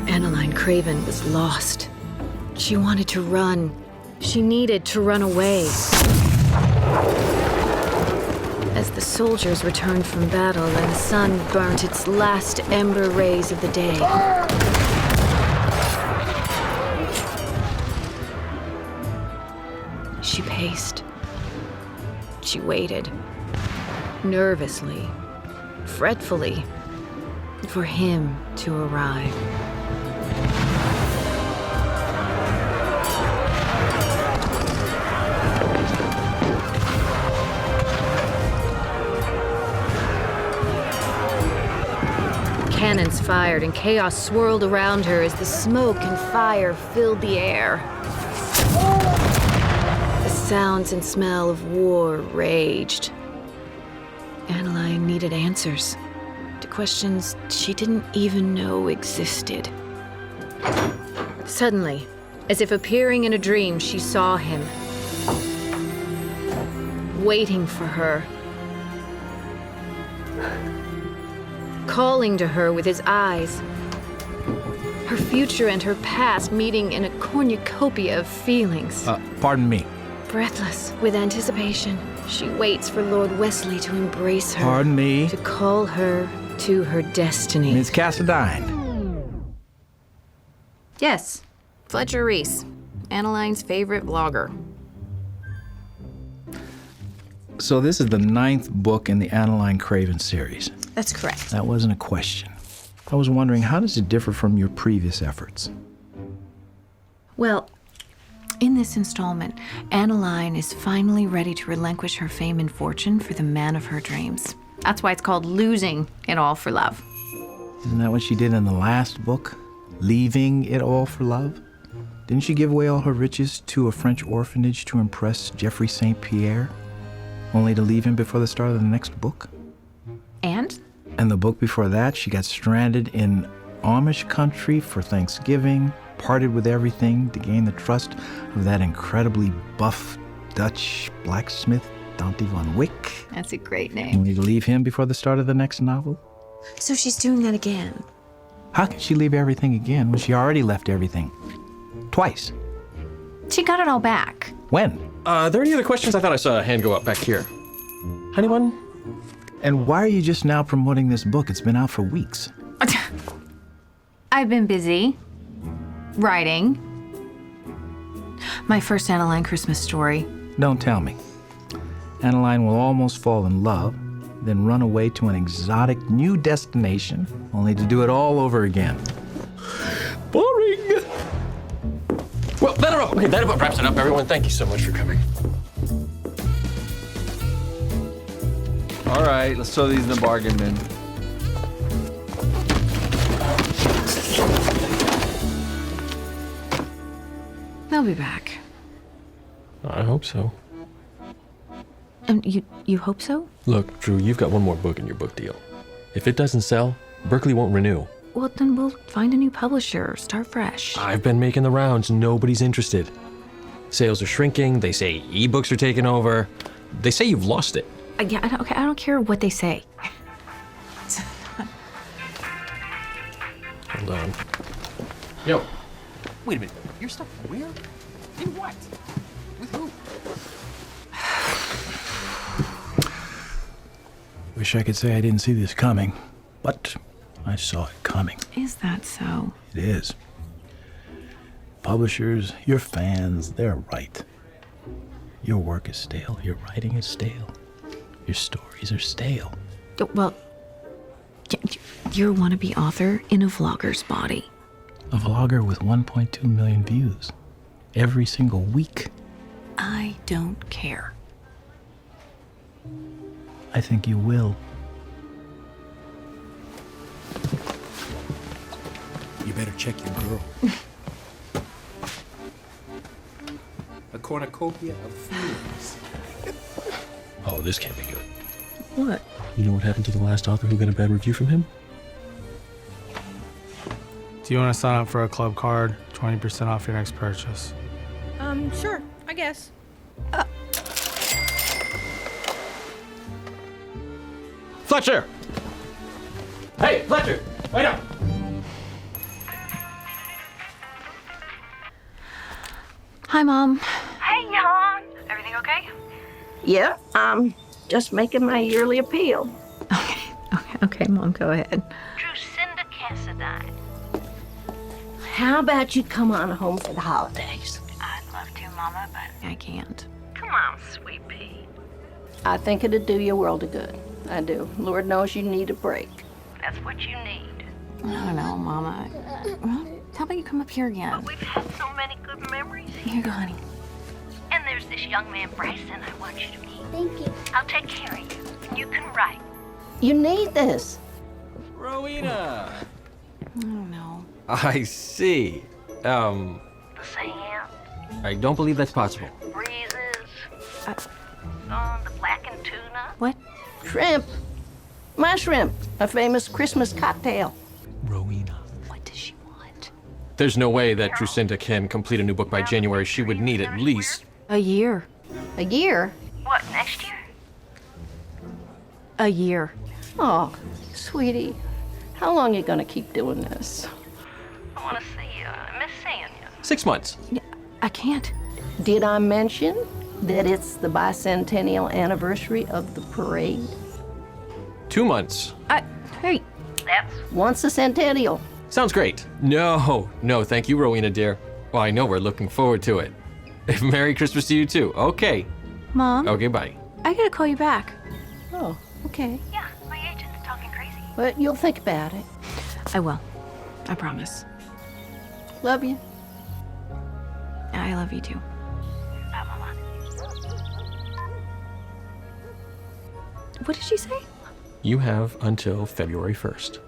Annaline Craven was lost. She wanted to run. She needed to run away. As the soldiers returned from battle and the sun burnt its last ember rays of the day, she paced. She waited, nervously, fretfully, for him to arrive. Cannons fired and chaos swirled around her as the smoke and fire filled the air. The sounds and smell of war raged. Annaline needed answers to questions she didn't even know existed. Suddenly, as if appearing in a dream, she saw him, waiting for her, calling to her with his eyes. Her future and her past meeting in a cornucopia of feelings. Pardon me. Breathless with anticipation, she waits for Lord Wesley to embrace her. Pardon me. To call her to her destiny. Miss Cassadine. Yes, Fletcher Reese, Annaline's favorite vlogger. So this is the 9th book in the Annaline Craven series. That's correct. That wasn't a question. I was wondering, how does it differ from your previous efforts? Well, in this installment, Annaline is finally ready to relinquish her fame and fortune for the man of her dreams. That's why it's called Losing It All for Love. Isn't that what she did in the last book? Leaving it all for love? Didn't she give away all her riches to a French orphanage to impress Geoffrey St. Pierre, only to leave him before the start of the next book? And? And the book before that, she got stranded in Amish country for Thanksgiving, parted with everything to gain the trust of that incredibly buff Dutch blacksmith, Dante van Wyck. That's a great name. Only to leave him before the start of the next novel? So she's doing that again. How can she leave everything again when she already left everything? Twice. She got it all back. When? Are there any other questions? I thought I saw a hand go up back here. Anyone? And why are you just now promoting this book? It's been out for weeks. I've been busy writing my first Annaline Christmas story. Don't tell me. Annaline will almost fall in love, then run away to an exotic new destination, only to do it all over again. Boring. Well, that about wraps it up, everyone. Thank you so much for coming. All right, let's throw these in the bargain bin. They'll be back. I hope so. You hope so? Look, Drew, you've got one more book in your book deal. If it doesn't sell, Berkeley won't renew. Well, then we'll find a new publisher, start fresh. I've been making the rounds. Nobody's interested. Sales are shrinking. They say ebooks are taking over. They say you've lost it. I don't care what they say. Hold on. Yo. Wait a minute. Your stuff where? In what? With who? Wish I could say I didn't see this coming, but I saw it coming. Is that so? It is. Publishers, your fans, they're right. Your work is stale. Your writing is stale. Your stories are stale. Well, you're a wannabe author in a vlogger's body. A vlogger with 1.2 million views every single week. I don't care. I think you will. You better check your girl. A cornucopia of feelings. Oh, this can't be good. What? You know what happened to the last author who got a bad review from him? Do you want to sign up for a club card? 20% off your next purchase. Sure, I guess. Fletcher! Hey, Fletcher! Wait up! Hi, Mom. Hey, hon. Everything okay? Yeah, I'm just making my yearly appeal. Okay, Mom, go ahead. Drusinda Cassadine. How about you come on home for the holidays? I'd love to, Mama, but I can't. come on, sweet pea. I think it'd do you a world of good. I do. Lord knows you need a break. That's what you need. I don't know, Mama. Well, how about you come up here again? We've had so many good memories Here here. you go, honey. And there's this young man, Bryson, I want you to meet. Thank you. I'll take care of you, and you can write. You need this. Rowena! I don't know. I see. The sand, I don't believe that's possible. breezes, Uh, the blackened tuna. What? Shrimp. My shrimp. A famous Christmas cocktail. Rowena. What does she want? There's no way that Drusinda can complete a new book by January. She would need at least... A year. A year? What, next year? A year. Oh, sweetie. How long you gonna keep doing this? I want to see you. I miss seeing you. 6 months. I can't. Did I mention that it's the bicentennial anniversary of the parade? 2 months. Hey. That's Once a centennial. Sounds great. No, thank you, Rowena, dear. Well, I know we're looking forward to it. Merry Christmas to you, too. Okay. Mom, Okay, bye. I gotta call you back. Oh, okay. yeah. My agent's talking crazy. But you'll think about it. I will. I promise. Love you. I love you too. Bye, Mama. What did she say? You have until February 1st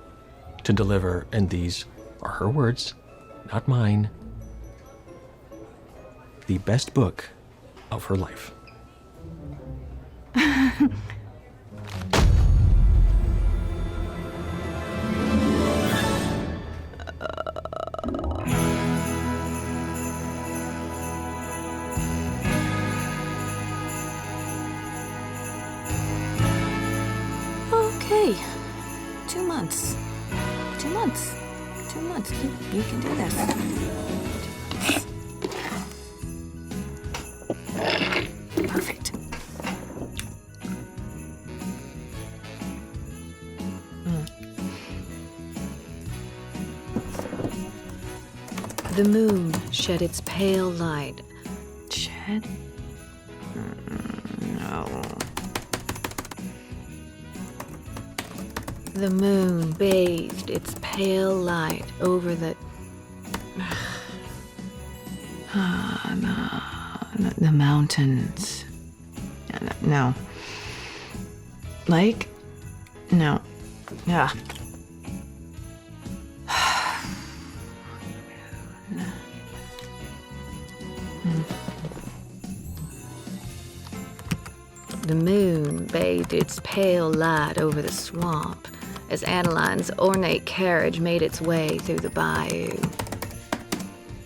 to deliver, and these are her words, not mine, the best book of her life. Okay. 2 months. 2 months. 2 months. You can do this. Perfect. The moon shed its pale light. Shed? No. The moon bathed its pale light over the the mountains. No. Lake? No. Yeah. The moon bathed its pale light over the swamp as Adeline's ornate carriage made its way through the bayou.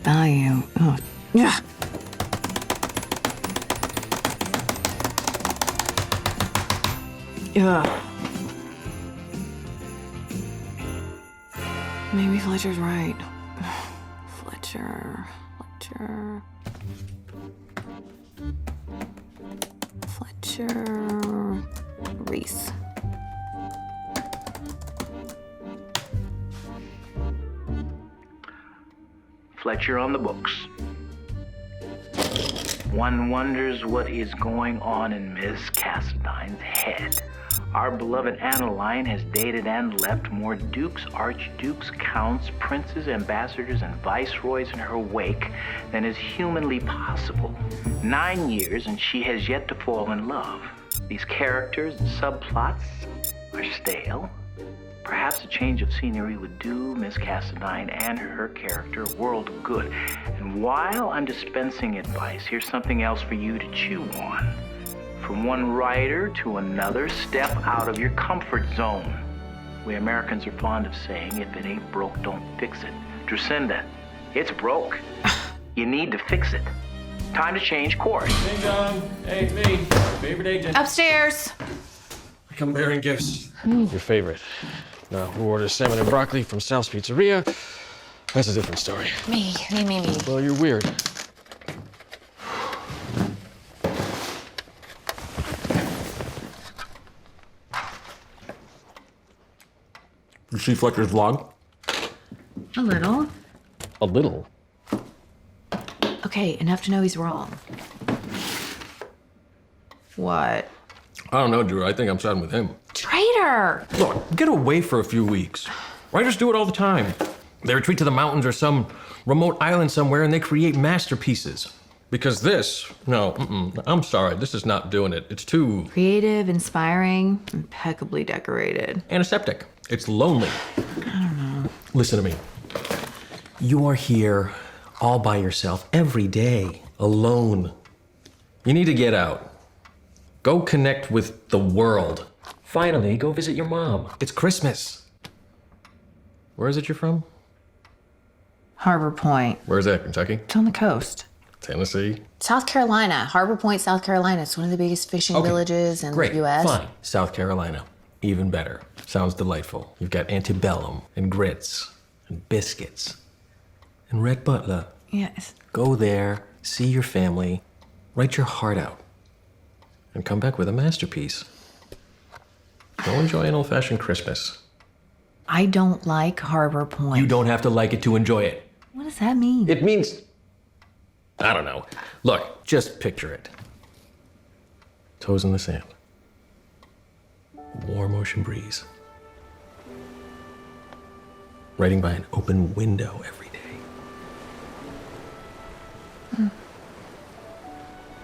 Bayou. Oh, yeah. Yeah. Maybe Fletcher's right. Fletcher. Reese. Fletcher on the books. One wonders what is going on in Miss Cassadine's head. Our beloved Adeline has dated and left more dukes, archdukes, counts, princes, ambassadors, and viceroys in her wake than is humanly possible. 9 years and she has yet to fall in love. These characters and subplots are stale. Perhaps a change of scenery would do Miss Cassadine and her character a world of good. And while I'm dispensing advice, here's something else for you to chew on. From one writer to another, step out of your comfort zone. We Americans are fond of saying, if it ain't broke, don't fix it. Drusinda, it's broke. You need to fix it. Time to change course. Hey, John. Hey, it's me. Favorite agent. Upstairs. I come bearing gifts. Your favorite. Now, who orders salmon and broccoli from Sal's Pizzeria? That's a different story. Me. Well, you're weird. You see Fletcher's vlog? A little. A little. Okay, enough to know he's wrong. What? I don't know, Drew. I think I'm siding with him. Traitor! Look, get away for a few weeks. Writers do it all the time. They retreat to the mountains or some remote island somewhere and they create masterpieces. Because this, I'm sorry, this is not doing it. It's too Creative, inspiring, impeccably decorated. antiseptic. It's lonely. I don't know. Listen to me. You are here all by yourself every day, alone. You need to get out. Go connect with the world. Finally, go visit your mom. It's Christmas. Where is it you're from? Harbor Point. Where is that, Kentucky? It's on the coast. Tennessee? South Carolina. Harbor Point, South Carolina. It's one of the biggest fishing Okay, villages in Great, the U.S. fine. South Carolina. Even better. Sounds delightful. You've got antebellum and grits and biscuits and Red Butler. Yes. Go there, see your family, write your heart out, and come back with a masterpiece. Go enjoy an old-fashioned Christmas. I don't like Harbor Point. You don't have to like it to enjoy it. What does that mean? It means, I don't know. Look, just picture it. Toes in the sand. Warm ocean breeze. Writing by an open window every day.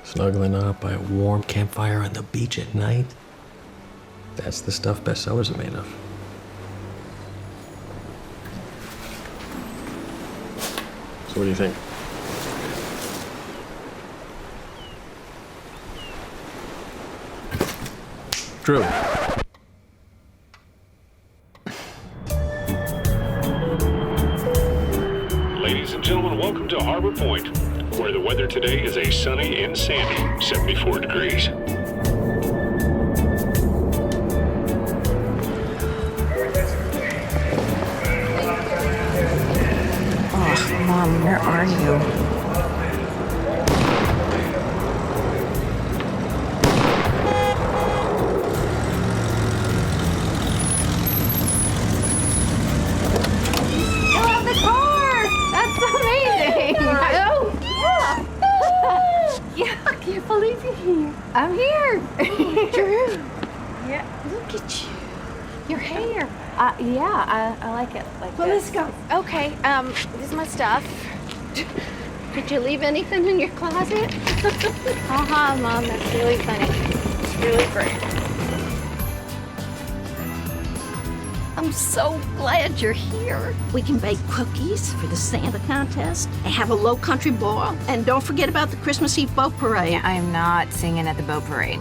Snuggling up by a warm campfire on the beach at night. That's the stuff bestsellers are made of. So what do you think? Drew. Ladies and gentlemen, welcome to Harbor Point, where the weather today is a sunny and sandy 74 degrees. Oh, Mom, where are you? I'm here. Drew. Yeah, look at you. Your hair. Yeah, I like it like Well, this. let's go. Okay, this is my stuff. Did you leave anything in your closet? Mom, that's really funny. It's really great. I'm so glad you're here. We can bake cookies for the Santa contest and have a low country boil. And don't forget about the Christmas Eve boat parade. I am not singing at the boat parade.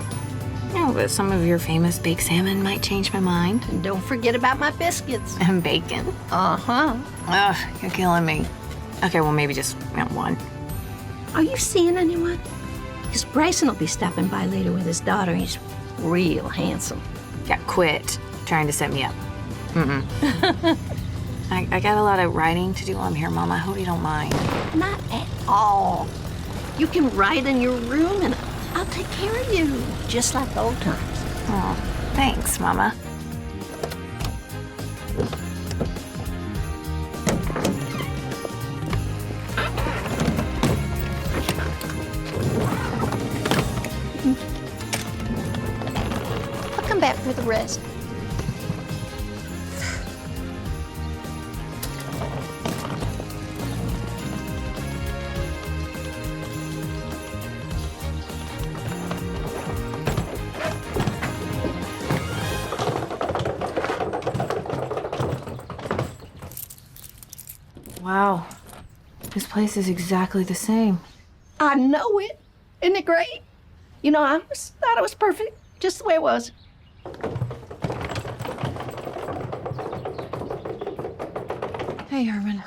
No, but some of your famous baked salmon might change my mind. And don't forget about my biscuits. And bacon. Uh-huh. Ugh, you're killing me. Okay, well, maybe just one. Are you seeing anyone? Because Bryson will be stopping by later with his daughter. He's real handsome. Yeah, quit trying to set me up. I got a lot of writing to do while I'm here, Mom. I hope you don't mind. Not at all. You can write in your room and I'll take care of you, just like old times. Oh, thanks, Mama. I'll come back for the rest. Wow. This place is exactly the same. I know it. Isn't it great? You know, I thought it was perfect, just the way it was. Hey, Herman.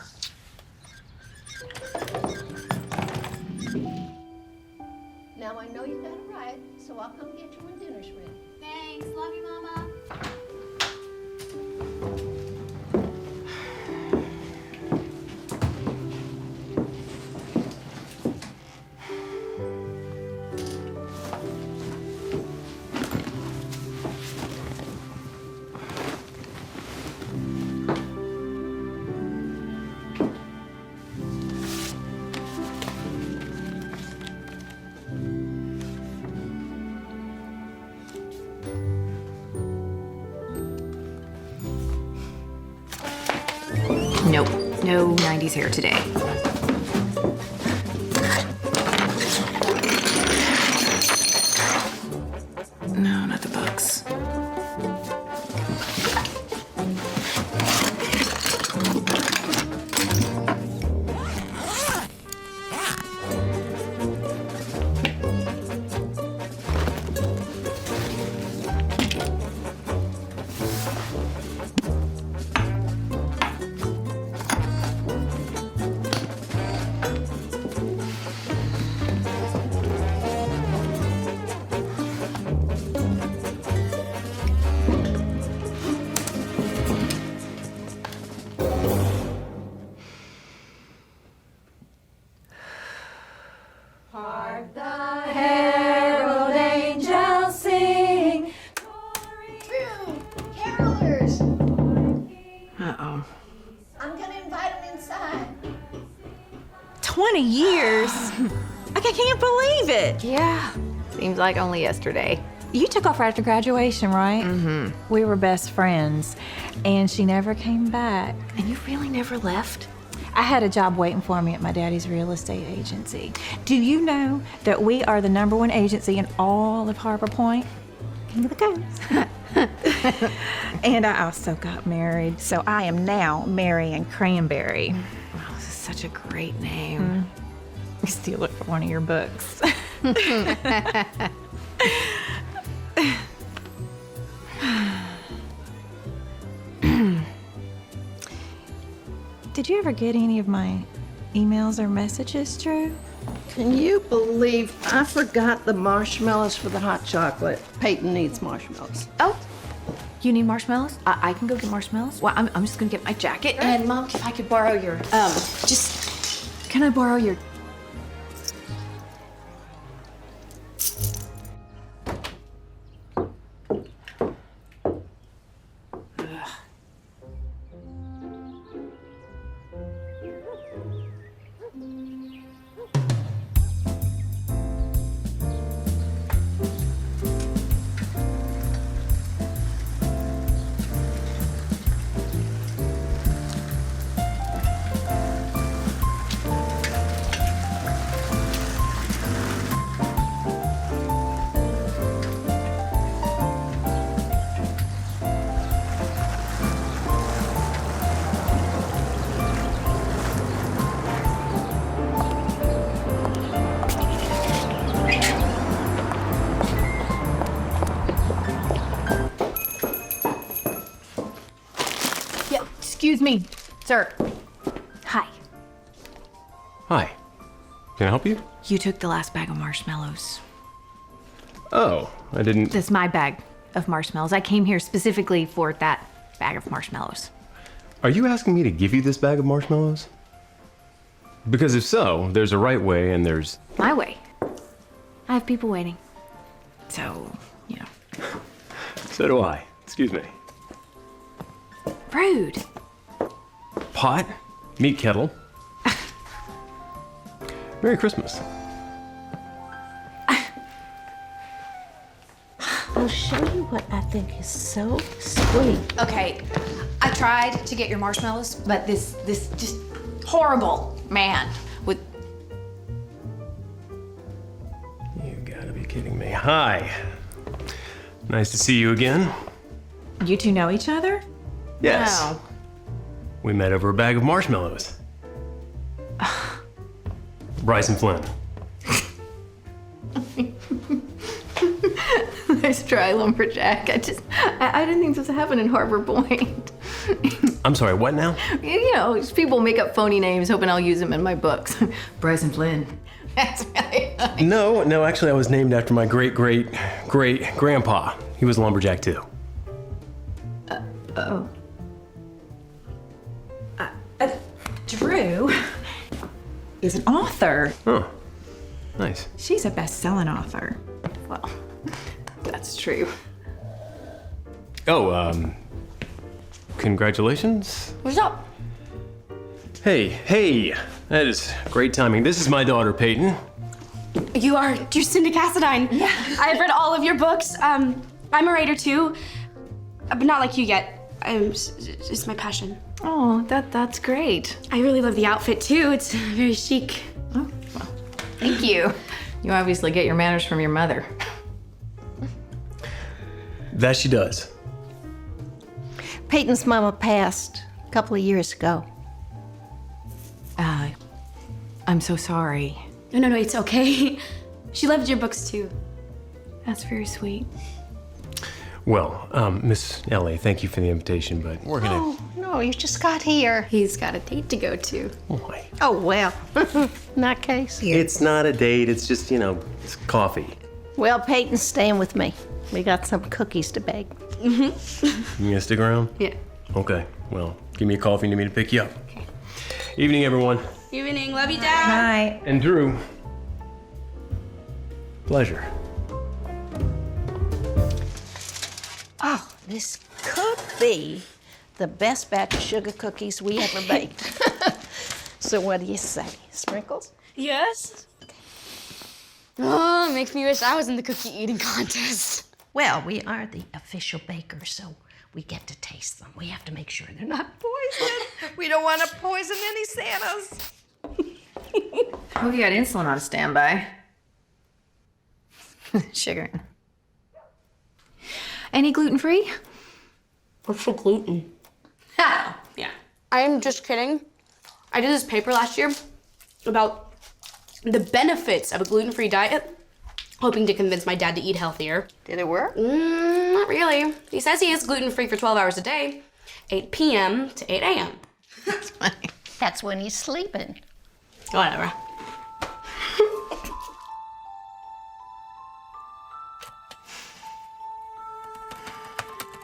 No 90s hair today. No, not the books. Uh-oh. I'm gonna invite him inside. 20 years? I can't believe it. Yeah. Seems like only yesterday. You took off right after graduation, right? Mm-hmm. We were best friends, and she never came back. And you really never left? I had a job waiting for me at my daddy's real estate agency. Do you know that we are the #1 agency in all of Harbor Point? King of the Coast. And I also got married, so I am now Marion Cranberry. Wow, this is such a great name. Steal it from one of your books. Did you ever get any of my emails or messages, Drew? Can you believe I forgot the marshmallows for the hot chocolate? Peyton needs marshmallows. Oh, you need marshmallows? I can go get marshmallows. Well, I'm just gonna get my jacket. And Mom, if I could borrow your, can I borrow your? Excuse me, sir. Hi. Hi. Can I help you? You took the last bag of marshmallows. Oh, I didn't. That's my bag of marshmallows. I came here specifically for that bag of marshmallows. Are you asking me to give you this bag of marshmallows? Because if so, there's a right way and there's... My way. I have people waiting. So, you know. So do I. Excuse me. Rude. Pot, meat kettle. Merry Christmas. I'll show you what I think is so sweet. Okay, I tried to get your marshmallows, but this just horrible man with... You gotta be kidding me. Hi. Nice to see you again. You two know each other? Yes. No. We met over a bag of marshmallows. Bryson Flynn. Nice try, lumberjack. I didn't think this would happen in Harbor Point. I'm sorry, what now? You know, just people make up phony names hoping I'll use them in my books. Bryson Flynn. That's really funny. No, actually I was named after my great-great-great-grandpa. He was a lumberjack too. Oh. Drew is an author. Oh, nice. She's a best-selling author. Well, that's true. Oh, congratulations. What's up? Hey, that is great timing. This is my daughter, Peyton. You're Cindy Cassadine. Yeah. I've read all of your books. I'm a writer too, but not like you yet. It's my passion. Oh, that's great. I really love the outfit too. It's very chic. Oh, well, thank you. You obviously get your manners from your mother. That she does. Peyton's mama passed a couple of years ago. I'm so sorry. No, it's okay. She loved your books too. That's very sweet. Well, Miss Ellie, thank you for the invitation, but we're gonna... Oh, no, you just got here. He's got a date to go to. Why? Oh, well, in that case. It's not a date, it's just, it's coffee. Well, Peyton's staying with me. We got some cookies to bake. You gonna stick around? Yeah. Okay, well, give me a call if you need me to pick you up. Okay. Evening, everyone. Evening. Love you, Dad. Night. And Drew. Pleasure. Oh, this could be the best batch of sugar cookies we ever baked. So what do you say? Sprinkles? Yes. Oh, makes me wish I was in the cookie eating contest. Well, we are the official bakers, so we get to taste them. We have to make sure they're not poisoned. We don't want to poison any Santas. Hope you got insulin on standby. Sugar. Any gluten-free? What's the gluten? Yeah. I'm just kidding. I did this paper last year about the benefits of a gluten-free diet, hoping to convince my dad to eat healthier. Did it work? Not really. He says he is gluten-free for 12 hours a day, 8 p.m. to 8 a.m. That's funny. That's when he's sleeping. Whatever.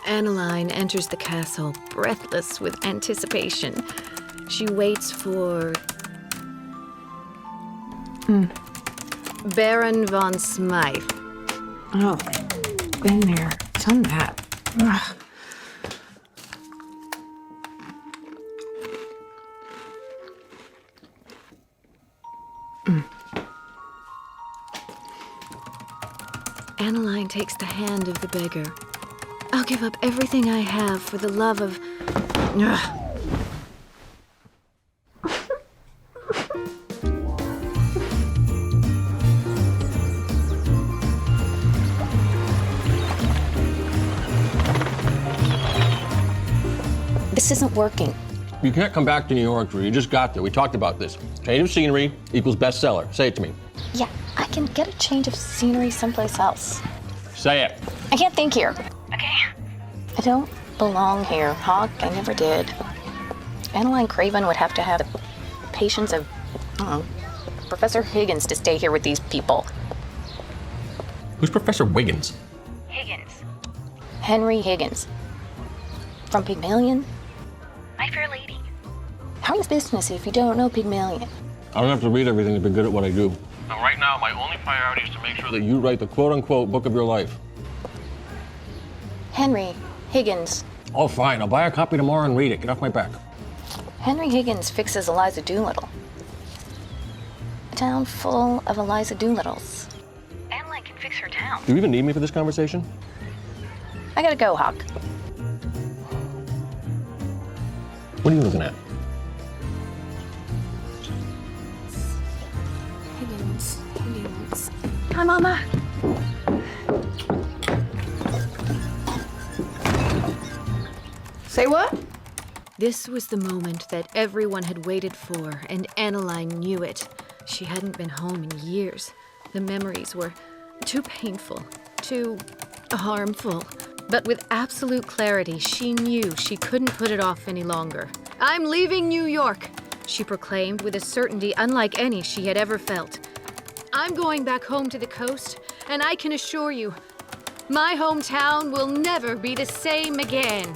Annaline enters the castle, breathless with anticipation. She waits for... Baron von Smythe. Oh, been there, done that. Ugh. Annaline takes the hand of the beggar. I'll give up everything I have for the love of... Ugh. This isn't working. You can't come back to New York, Drew. You just got there. We talked about this. Change of scenery equals bestseller. Say it to me. Yeah, I can get a change of scenery someplace else. Say it. I can't think here. Okay. I don't belong here, Hawk. I never did. Annaline Craven would have to have the patience of, Professor Higgins to stay here with these people. Who's Professor Wiggins? Higgins. Henry Higgins. From Pygmalion? My Fair Lady. How is business if you don't know Pygmalion? I don't have to read everything to be good at what I do. So right now, my only priority is to make sure that you write the quote-unquote book of your life. Henry Higgins. Oh, fine. I'll buy a copy tomorrow and read it. Get off my back. Henry Higgins fixes Eliza Doolittle. A town full of Eliza Doolittles. Annaline can fix her town. Do you even need me for this conversation? I gotta go, Hawk. What are you looking at? Higgins. Hi, Mama. Say what? This was the moment that everyone had waited for, and Annaline knew it. She hadn't been home in years. The memories were too painful, too harmful. But with absolute clarity, she knew she couldn't put it off any longer. "I'm leaving New York," she proclaimed with a certainty unlike any she had ever felt. "I'm going back home to the coast, and I can assure you, my hometown will never be the same again."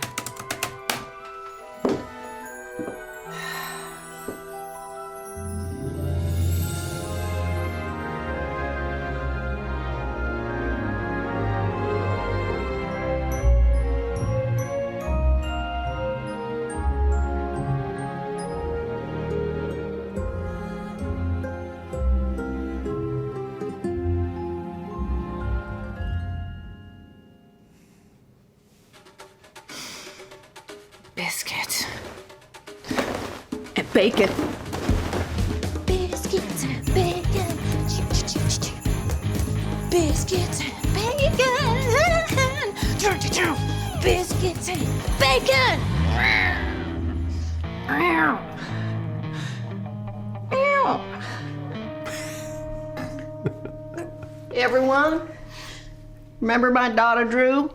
bacon. Biscuits and bacon. Biscuits and bacon. Biscuits and bacon. Everyone, remember my daughter Drew?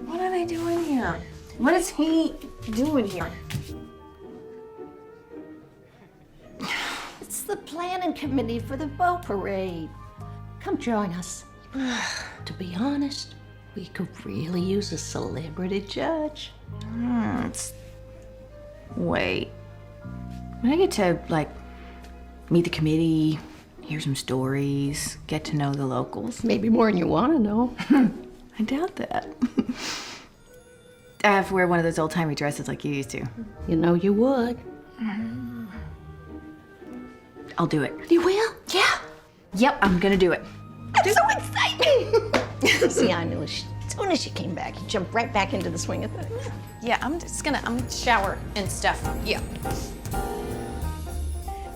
What are they doing here? What is he doing here? It's the planning committee for the boat parade. Come join us. To be honest, we could really use a celebrity judge. Wait. When I get to, like, meet the committee, hear some stories, get to know the locals. Maybe more than you want to know. I doubt that. I have to wear one of those old-timey dresses like you used to. You know you would. I'll do it. You will? Yeah. Yep, I'm gonna do it. I'm so excited. See, I knew as soon as you came back, you jumped right back into the swing of things. Yeah, I'm gonna shower and stuff. Yeah.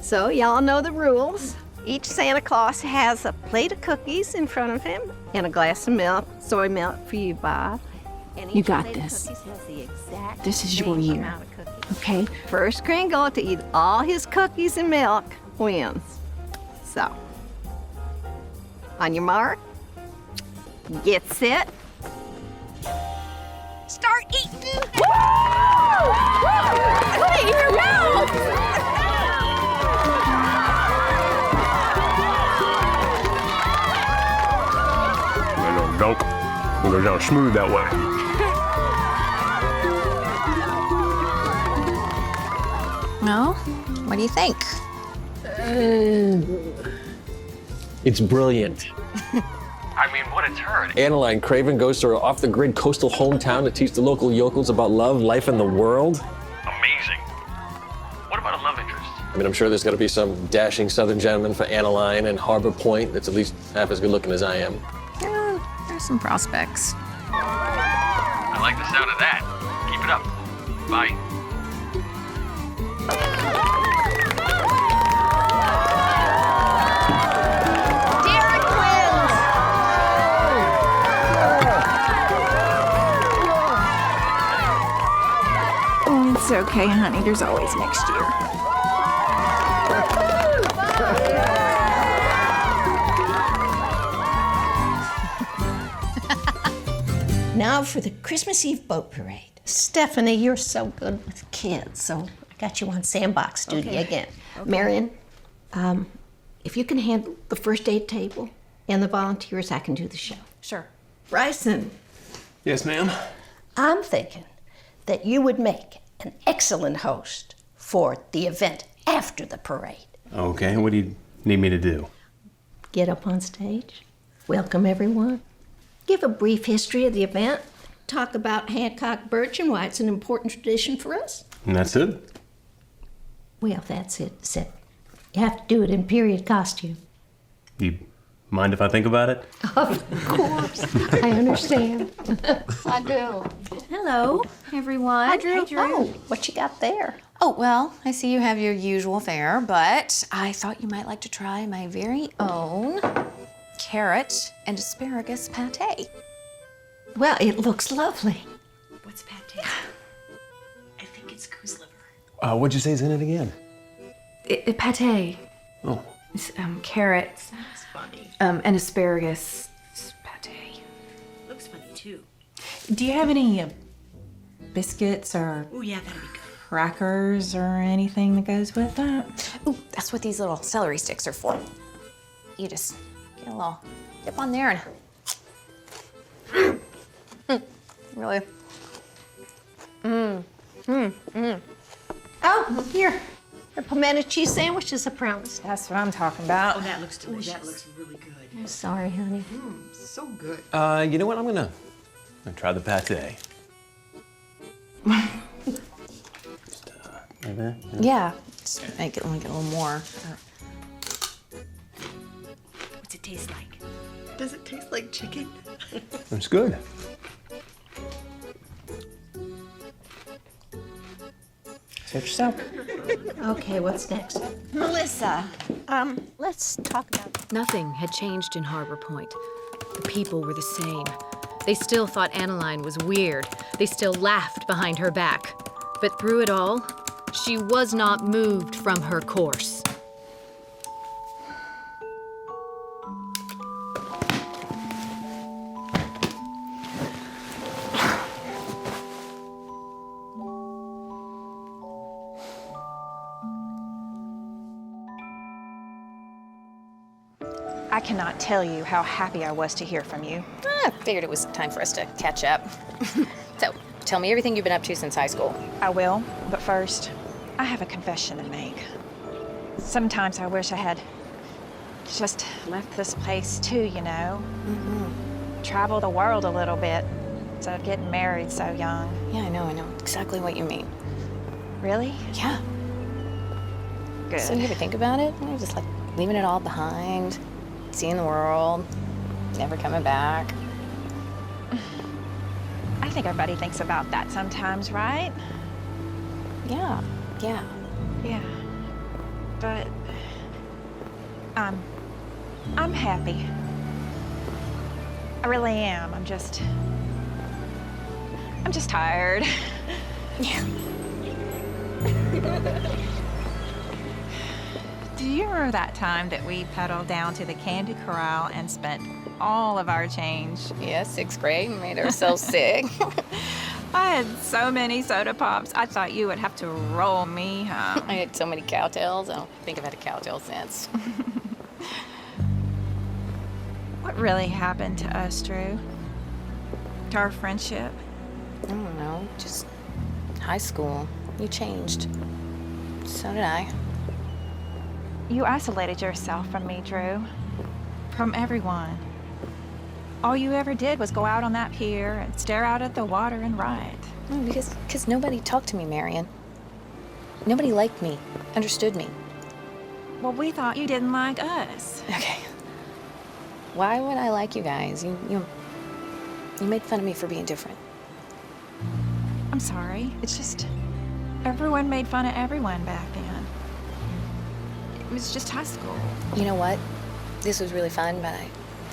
So y'all know the rules. Each Santa Claus has a plate of cookies in front of him and a glass of milk, soy milk for you, Bob. And You each got plate of this. cookies has the exact This is your same year. amount of cookies. Okay? First Kringle to eat all his cookies and milk wins. So, on your mark, get set, start eating. Put it in your mouth! Nope. It goes down smooth that way. No? What do you think? It's brilliant. I mean, what a turn. Adeline Craven goes to her off-the-grid coastal hometown to teach the local yokels about love, life, and the world. Amazing. What about a love interest? I mean, I'm sure there's got to be some dashing southern gentleman for Adeline and Harbor Point that's at least half as good looking as I am. Yeah, there's some prospects. I like the sound of that. Keep it up. Bye. Derek wins. Oh, it's okay, honey. There's always next year. Now for the Christmas Eve boat parade. Stephanie, you're so good with kids, so I got you on sandbox duty again. Marion, if you can handle the first aid table and the volunteers, I can do the show. Sure. Bryson, Yes, ma'am. I'm thinking that you would make an excellent host for the event after the parade. Okay, what do you need me to do? get up on stage, welcome everyone, give a brief history of the event, talk about Hancock Birch and why it's an important tradition for us. And that's it? Well, that's it, Sid. You have to do it in period costume. You mind if I think about it? Of course. I understand. I do. Hello, everyone. Hi, Drew. Hey, Drew. Oh, what you got there? Oh, well, I see you have your usual fare, but I thought you might like to try my very own carrot and asparagus pate. Well, it looks lovely. What's pate? I think it's goose liver. What'd you say is in it again? Pate. Oh. It's carrots. That's funny. And asparagus pate. Looks funny too. Do you have any biscuits or Oh yeah, that'd be good. crackers or anything that goes with that? Ooh, that's what these little celery sticks are for. You just get a little dip on there and really. Oh, here. The pimento cheese sandwiches, I promise. That's what I'm talking about. That looks delicious. That looks really good. I'm sorry, honey. So good. You know what? I'm gonna try the pate. Yeah, just make it a little more. What's it taste like? Does it taste like chicken? It's good. Search yourself. Okay, what's next? Melissa, let's talk about... Nothing had changed in Harbor Point. The people were the same. They still thought Annaline was weird. They still laughed behind her back. But through it all, she was not moved from her course. I cannot tell you how happy I was to hear from you. I figured it was time for us to catch up. So, tell me everything you've been up to since high school. I will, but first, I have a confession to make. Sometimes I wish I had just left this place too, you know? Travel the world a little bit instead of getting married so young. Yeah, I know exactly what you mean. Really? Yeah. Good. So you ever think about it? You know, just like leaving it all behind, seeing the world, never coming back. I think everybody thinks about that sometimes, right? Yeah. Yeah. But I'm happy. I really am. I'm just tired. Yeah. Do you remember that time that we pedaled down to the Candy Corral and spent all of our change? Yeah, 6th grade, made ourselves sick. I had so many soda pops, I thought you would have to roll me home. I had so many cowtails. I don't think I've had a cowtail since. What really happened to us, Drew? To our friendship? I don't know, just high school. You changed. So did I. You isolated yourself from me, Drew. From everyone. All you ever did was go out on that pier and stare out at the water and write. Because nobody talked to me, Marion. Nobody liked me, understood me. Well, we thought you didn't like us. Okay. Why would I like you guys? You made fun of me for being different. I'm sorry. It's just everyone made fun of everyone back then. It was just high school. You know what? This was really fun, but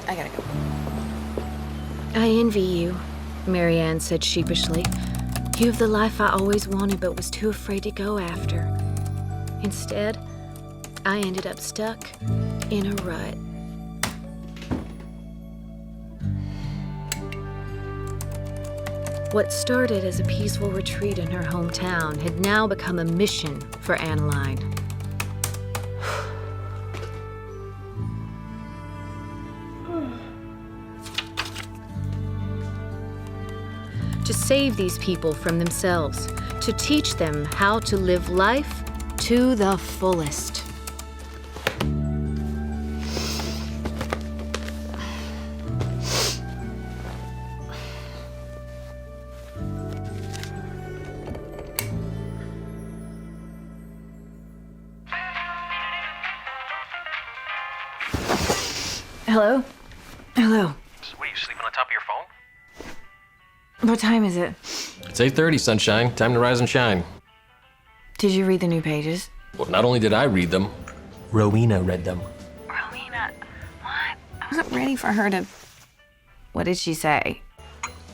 I gotta go. I envy you, Marianne said sheepishly. You have the life I always wanted but was too afraid to go after. Instead, I ended up stuck in a rut. What started as a peaceful retreat in her hometown had now become a mission for Annaline. To save these people from themselves, to teach them how to live life to the fullest. Hello? Hello. What, you sleeping on top of your phone? What time is it? It's 8:30, sunshine. Time to rise and shine. Did you read the new pages? Well, not only did I read them, Rowena read them. Rowena, what? I wasn't ready for her to... What did she say?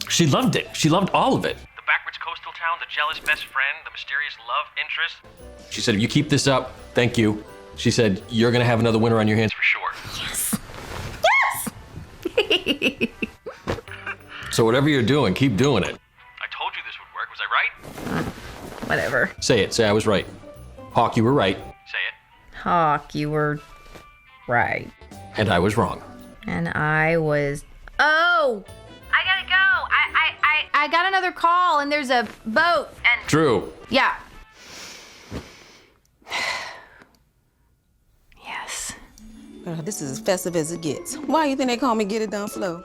She loved it. She loved all of it. The backwards coastal town, the jealous best friend, the mysterious love interest. She said, if you keep this up, thank you. She said, you're gonna have another winner on your hands for sure. Yes! Yes! So whatever you're doing, keep doing it. I told you this would work, was I right? Whatever. Say it. Say I was right. Hawk, you were right. Say it. Hawk, you were right. And I was wrong. And I was... Oh! I gotta go. I got another call and there's a boat and... True. Yeah. Yes. This is as festive as it gets. Why you think they call me Get It Done Flo?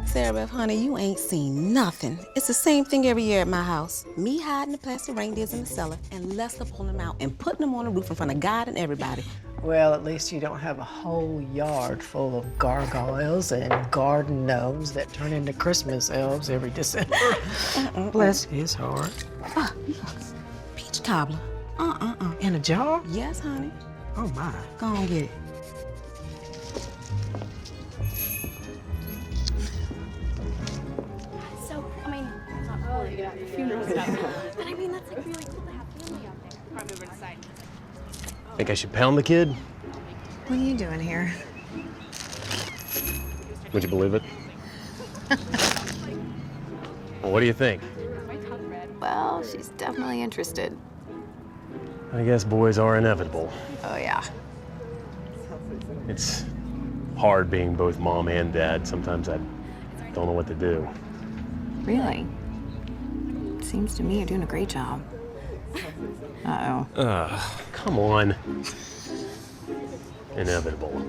Sarah Beth, honey, you ain't seen nothing. It's the same thing every year at my house. Me hiding the plastic reindeers in the cellar and Lester pulling them out and putting them on the roof in front of God and everybody. Well, at least you don't have a whole yard full of gargoyles and garden gnomes that turn into Christmas elves every December. Bless his heart. Peach cobbler. In a jar? Yes, honey. Oh, my. Go on, get it. So, I mean, it's not really funeral stuff. But I mean, that's like really cool to have family out there. Probably over to side. Think I should pound the kid? What are you doing here? Would you believe it? Well, what do you think? Well, she's definitely interested. I guess boys are inevitable. Oh, yeah. It's hard being both mom and dad. Sometimes I don't know what to do. Really? Seems to me you're doing a great job. Uh-oh. Come on. Inevitable.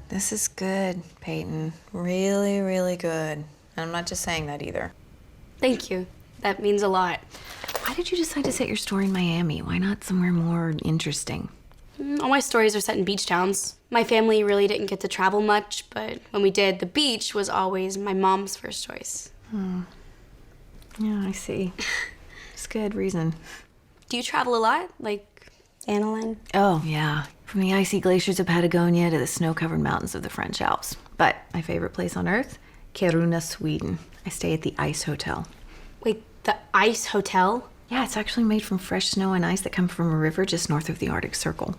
This is good, Peyton. Really, really good. And I'm not just saying that either. Thank you. That means a lot. Why did you decide to set your story in Miami? Why not somewhere more interesting? All my stories are set in beach towns. My family really didn't get to travel much, but when we did, the beach was always my mom's first choice. Yeah, I see. It's good reason. Do you travel a lot, like Annaline? Oh, yeah. From the icy glaciers of Patagonia to the snow-covered mountains of the French Alps. But my favorite place on earth? Kiruna, Sweden. I stay at the Ice Hotel. Wait, the Ice Hotel? Yeah, it's actually made from fresh snow and ice that come from a river just north of the Arctic Circle.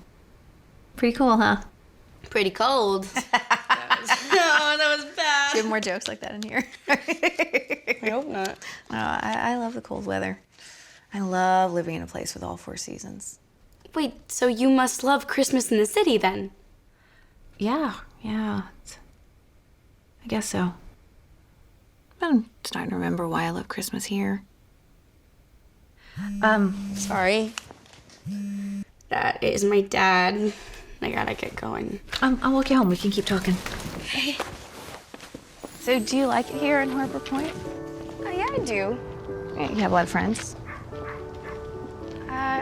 Pretty cool, huh? Pretty cold. that was bad. Do you have more jokes like that in here? I hope not. Oh, I love the cold weather. I love living in a place with all 4 seasons. Wait, so you must love Christmas in the city then? Yeah. I guess so. I'm starting to remember why I love Christmas here. Sorry. That is my dad. I gotta get going. I'll walk you home. We can keep talking. So do you like it here in Harbor Point? Yeah, I do. You have a lot of friends?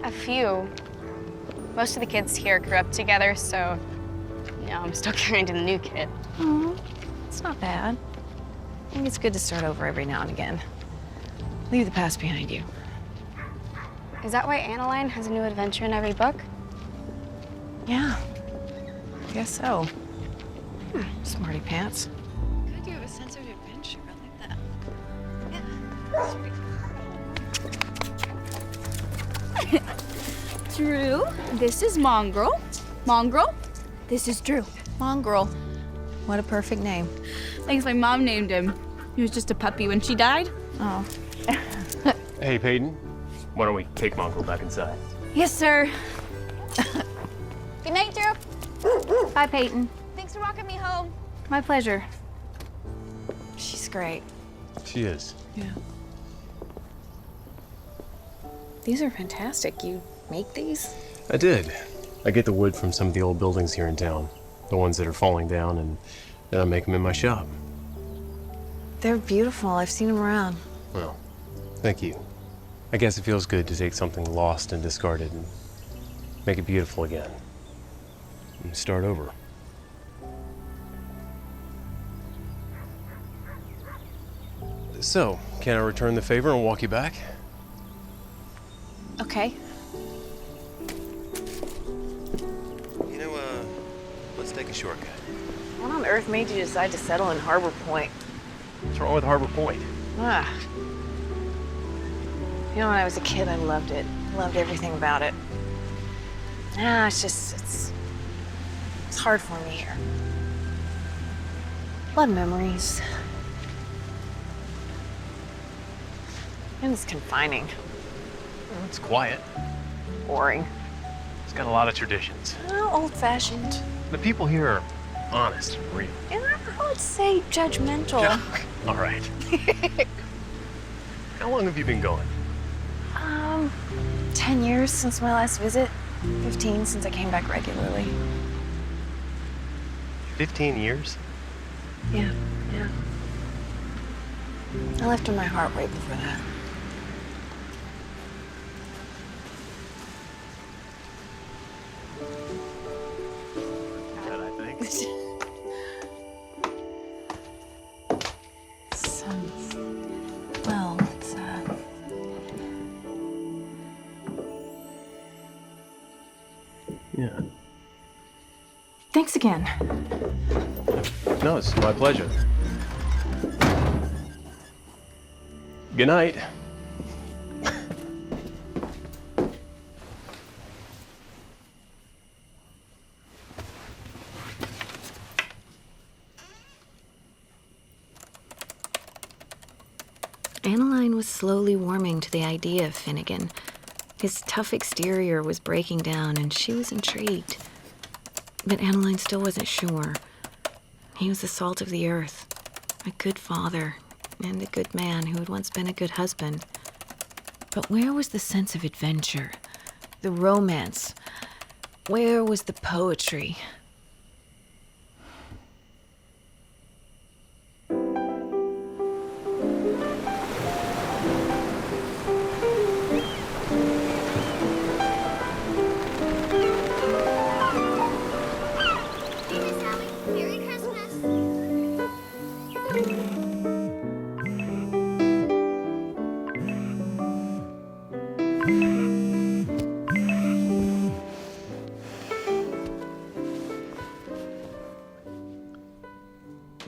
A few. Most of the kids here grew up together, so I'm still kind of the new kid. Oh, it's not bad. I think it's good to start over every now and again. Leave the past behind you. Is that why Annaline has a new adventure in every book? Yeah, I guess so. Smarty pants. Good, you have a sense of adventure. I like that. Drew, this is Mongrel. Mongrel, this is Drew. Mongrel. What a perfect name. Thanks, my mom named him. He was just a puppy when she died. Oh. Hey, Peyton. Why don't we take Mongrel back inside? Yes, sir. Good night, Drew. Bye, Peyton. Thanks for walking me home. My pleasure. She's great. She is. Yeah. These are fantastic. You make these? I did. I get the wood from some of the old buildings here in town. The ones that are falling down, and then I make them in my shop. They're beautiful. I've seen them around. Well, thank you. I guess it feels good to take something lost and discarded and make it beautiful again. And start over. So, can I return the favor and walk you back? Okay. You know, let's take a shortcut. What on earth made you decide to settle in Harbor Point? What's wrong with Harbor Point? Ah. You know, when I was a kid, I loved it. Loved everything about it. It's hard for me here. A lot of memories. And it's confining. Well, it's quiet. Boring. It's got a lot of traditions. Oh, old-fashioned. The people here are honest and real. And I would say judgmental. All right. How long have you been going? 10 years since my last visit. 15 since I came back regularly. 15 years? Yeah. I left in my heart right before that. Yeah. Thanks again. No, it's my pleasure. Good night. Annaline was slowly warming to the idea of Finnegan. His tough exterior was breaking down, and she was intrigued. But Annaline still wasn't sure. He was the salt of the earth, a good father, and a good man who had once been a good husband. But where was the sense of adventure, the romance? Where was the poetry?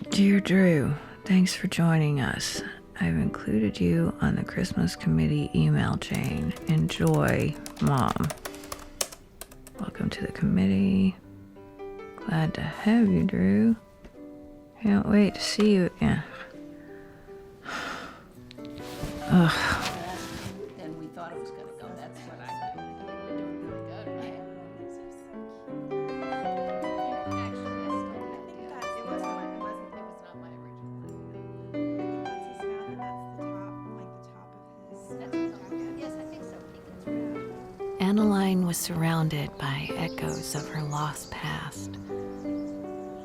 Dear Drew, thanks for joining us. I've included you on the Christmas committee email chain. Enjoy, Mom. Welcome to the committee. Glad to have you, Drew. Can't wait to see you again. Ugh. And we thought it was gonna go. That's what I think. We're doing really good, right? Annaline was surrounded by echoes of her lost past.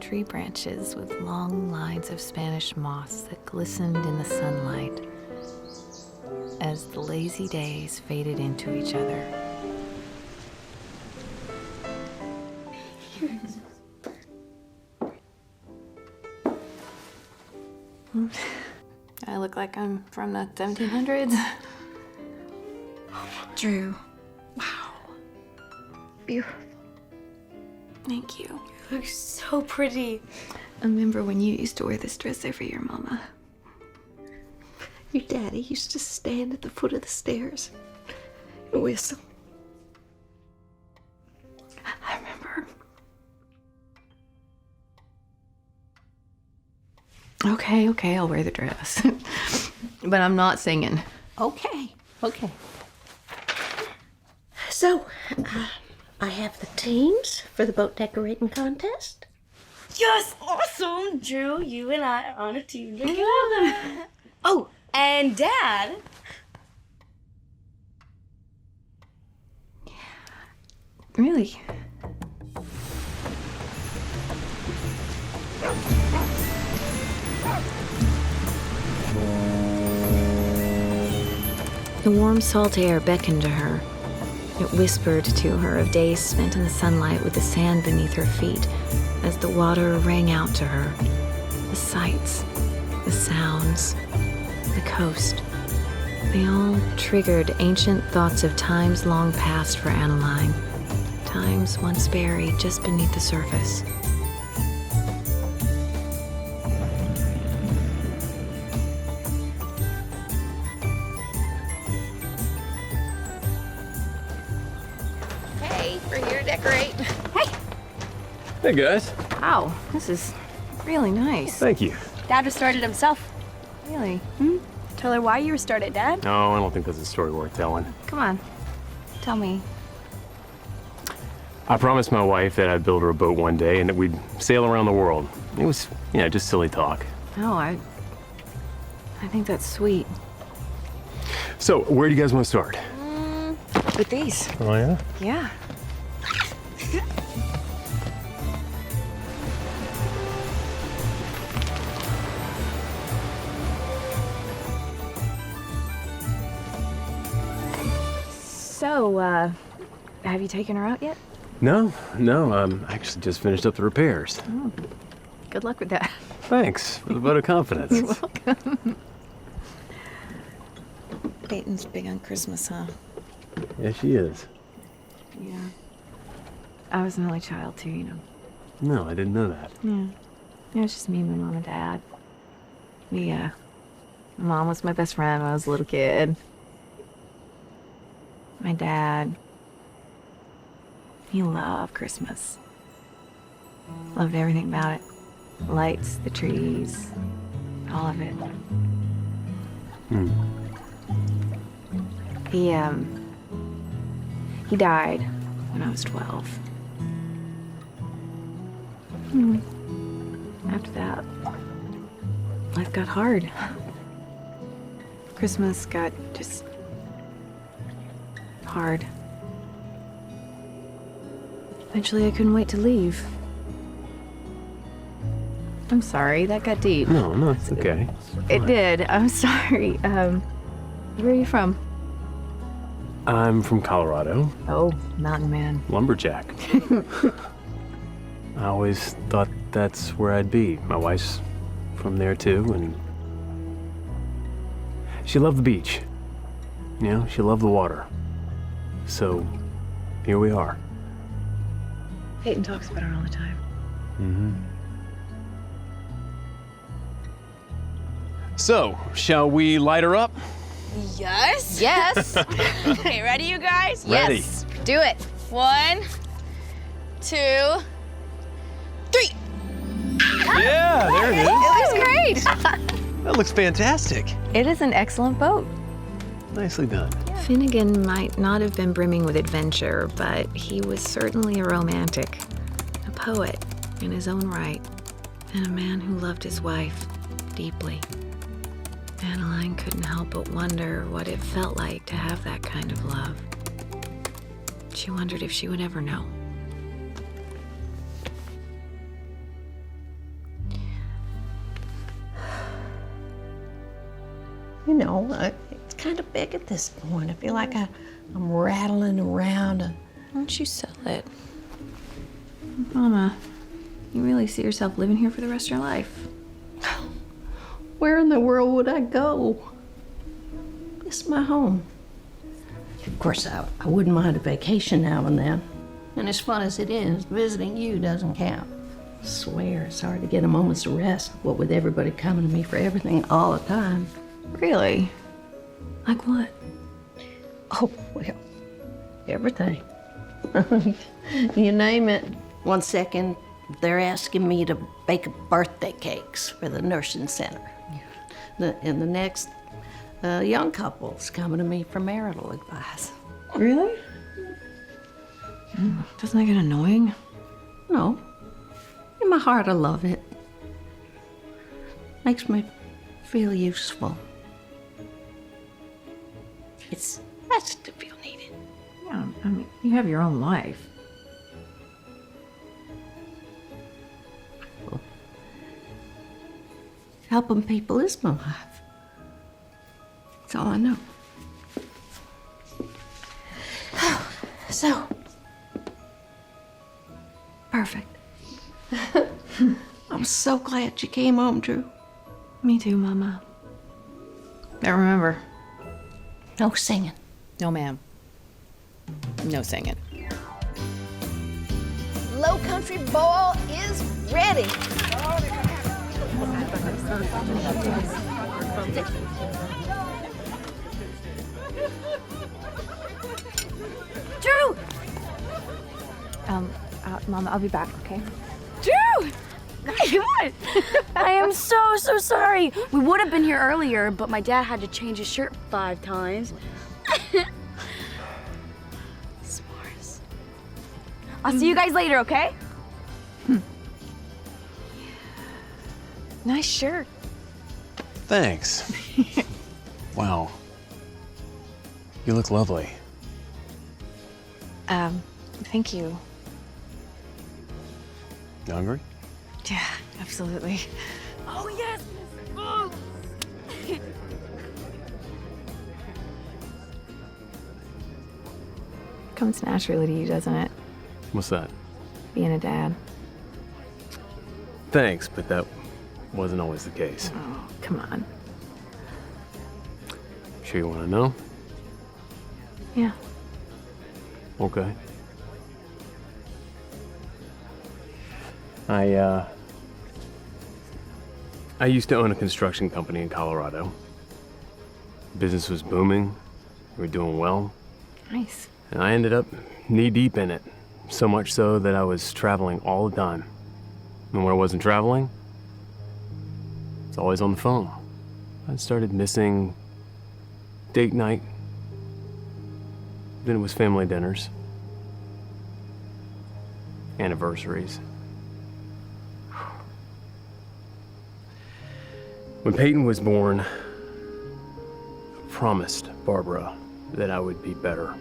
Tree branches with long lines of Spanish moss that glistened in the sunlight as the lazy days faded into each other. I look like I'm from the 1700s. Drew. Beautiful. Thank you. You look so pretty. I remember when you used to wear this dress every year, Mama. Your daddy used to stand at the foot of the stairs and whistle. I remember. Okay, I'll wear the dress. But I'm not singing. Okay. So, I have the teams for the boat decorating contest. Yes, awesome, Drew. You and I are on a team together. Oh, and Dad. Really? The warm salt air beckoned to her. It whispered to her of days spent in the sunlight with the sand beneath her feet as the water rang out to her. The sights, the sounds, the coast. They all triggered ancient thoughts of times long past for Annaline, times once buried just beneath the surface. Hey, we're here to decorate. Hey, guys. Wow, this is really nice. Thank you. Dad restored it himself. Really? Tell her why you restored it, Dad. No, I don't think that's a story worth telling. Come on, tell me. I promised my wife that I'd build her a boat one day and that we'd sail around the world. It was, just silly talk. No, I think that's sweet. So, where do you guys want to start? With these. Oh, yeah? Yeah. So, have you taken her out yet? No. I actually just finished up the repairs. Oh, good luck with that. Thanks for the vote of confidence. You're welcome. Peyton's big on Christmas, huh? Yeah, she is. Yeah. I was an only child too, you know. No, I didn't know that. Yeah. It was just me, my mom and dad. My mom was my best friend when I was a little kid. My dad, he loved Christmas. Loved everything about it. The lights, the trees, all of it. He died when I was 12. After that, life got hard. Christmas got just hard. Eventually, I couldn't wait to leave. I'm sorry, that got deep. No, it's okay. It did. I'm sorry. Where are you from? I'm from Colorado. Oh, mountain man. Lumberjack. I always thought that's where I'd be. My wife's from there too, and she loved the beach. You know, she loved the water. So, here we are. Peyton talks about her all the time. So, shall we light her up? Yes. Yes. Okay, ready, you guys? Ready. Yes. Do it. 1, 2, 3. Yeah, there it is. It looks great. That looks fantastic. It is an excellent boat. Nicely done. Finnegan might not have been brimming with adventure, but he was certainly a romantic, a poet in his own right, and a man who loved his wife deeply. Adeline couldn't help but wonder what it felt like to have that kind of love. She wondered if she would ever know. You know, it's kind of big at this point. I feel like I'm rattling around. Why don't you sell it? Mama, you really see yourself living here for the rest of your life? Where in the world would I go? It's my home. Of course, I wouldn't mind a vacation now and then. And as fun as it is, visiting you doesn't count. I swear, it's hard to get a moment's rest, what with everybody coming to me for everything all the time. Really? Like what? Oh, well, everything. You name it. One second, they're asking me to bake birthday cakes for the nursing center. And the next, young couple's coming to me for marital advice. Really? Doesn't that get annoying? No. In my heart, I love it. Makes me feel useful. It's nice to feel needed. Yeah, I mean, you have your own life. Helping people is my life. That's all I know. So, perfect. I'm so glad you came home, Drew. Me too, Mama. Now remember, no singing. No, ma'am. No singing. Low Country Boil is ready. Drew! Mama, I'll be back, okay? Drew! What? I am so sorry. We would have been here earlier, but my dad had to change his shirt 5 times. S'mores. I'll see you guys later, okay? Nice shirt. Thanks. Wow. You look lovely. Thank you. You hungry? Yeah, absolutely. Oh, yes! Comes naturally to you, doesn't it? What's that? Being a dad. Thanks, but that wasn't always the case. Oh, come on. Sure you want to know? Yeah. Okay. I used to own a construction company in Colorado. Business was booming. We were doing well. Nice. And I ended up knee-deep in it. So much so that I was traveling all the time. And when I wasn't traveling, I was always on the phone. I started missing date night. Then it was family dinners. Anniversaries. When Peyton was born, I promised Barbara that I would be better.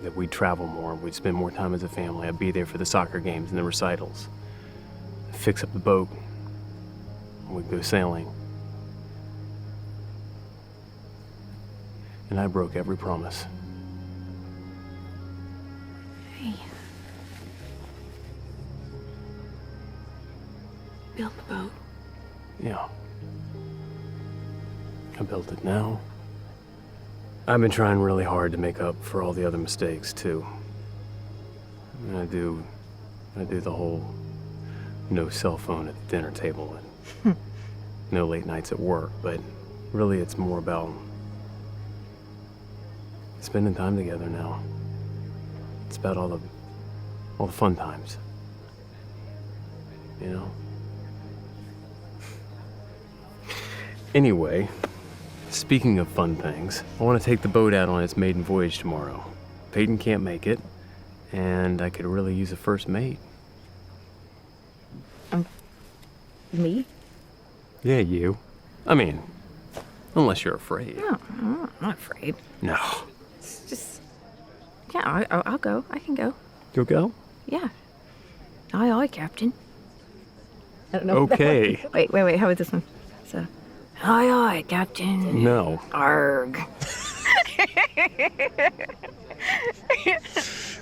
That we'd travel more, we'd spend more time as a family. I'd be there for the soccer games and the recitals. I'd fix up the boat. We'd go sailing. And I broke every promise. Hey. Build the boat. Yeah. I built it now. I've been trying really hard to make up for all the other mistakes, too. And I do the whole no cell phone at the dinner table and no late nights at work, but really it's more about spending time together now. It's about all the fun times. You know? Anyway, speaking of fun things, I want to take the boat out on its maiden voyage tomorrow. Peyton can't make it, and I could really use a first mate. Me? Yeah, you. I mean, unless you're afraid. No, I'm not afraid. No. It's just... Yeah, I'll go. I can go. You'll go? Yeah. Aye, aye, Captain. I don't know. Okay. Wait. How about this one? So, aye, aye, Captain. No. Arg.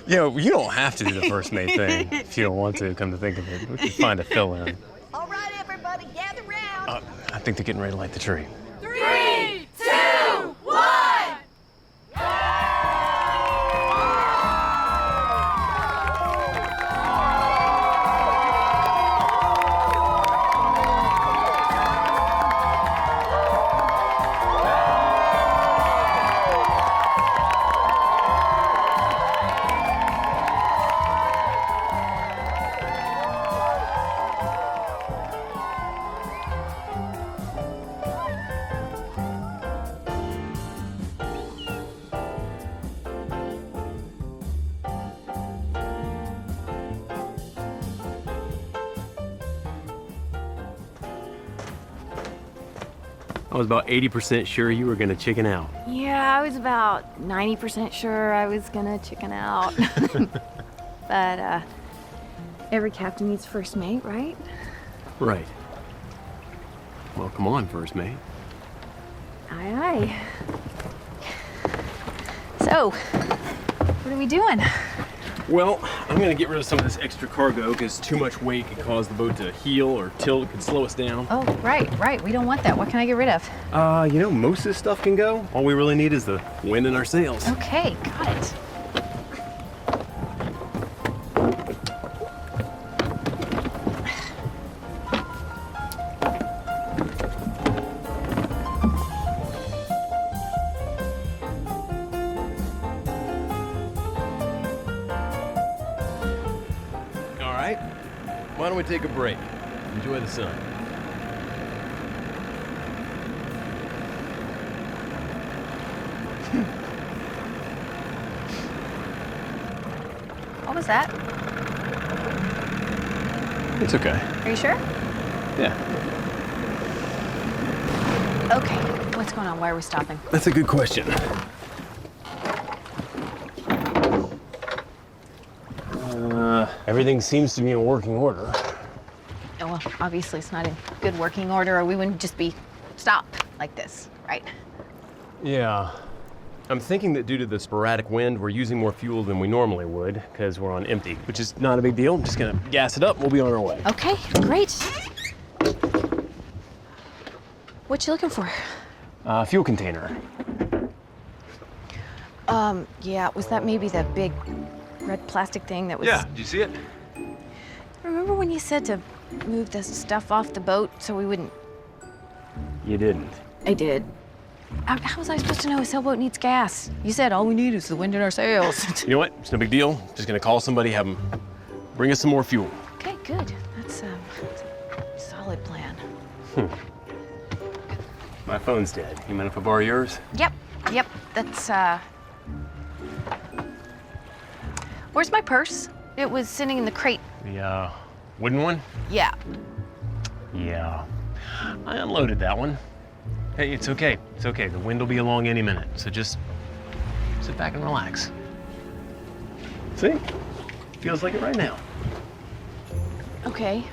Yeah, you don't have to do the first mate thing if you don't want to, come to think of it. We can find a fill-in. All right, everybody, gather round. I think they're getting ready to light the tree. 3, 2, 1. I was about 80% sure you were gonna chicken out. Yeah, I was about 90% sure I was gonna chicken out. But, every captain needs first mate, right? Right. Well, come on, first mate. Aye, aye. So, what are we doing? Well, I'm gonna get rid of some of this extra cargo because too much weight could cause the boat to heel or tilt. It could slow us down. Oh, right. We don't want that. What can I get rid of? You know, most of this stuff can go. All we really need is the wind in our sails. Okay, got it. All right. Why don't we take a break? Enjoy the sun. What was that? It's okay. Are you sure? Yeah. Okay. What's going on? Why are we stopping? That's a good question. Everything seems to be in working order. Oh, well, obviously it's not in good working order or we wouldn't just be stopped like this, right? Yeah. I'm thinking that due to the sporadic wind, we're using more fuel than we normally would because we're on empty, which is not a big deal. I'm just gonna gas it up. We'll be on our way. Okay, great. What you looking for? Fuel container. Yeah, was that maybe the big red plastic thing that was... Yeah, did you see it? Remember when you said to move the stuff off the boat so we wouldn't... You didn't. I did. How was I supposed to know a sailboat needs gas? You said all we need is the wind in our sails. You know what? It's no big deal. Just gonna call somebody, have them bring us some more fuel. Okay, good. That's a solid plan. My phone's dead. You mind if I borrow yours? Yep. That's, Where's my purse? It was sitting in the crate. The, wooden one? Yeah. Yeah. I unloaded that one. Hey, it's okay. It's okay. The wind will be along any minute. So just sit back and relax. See? Feels like it right now. Okay.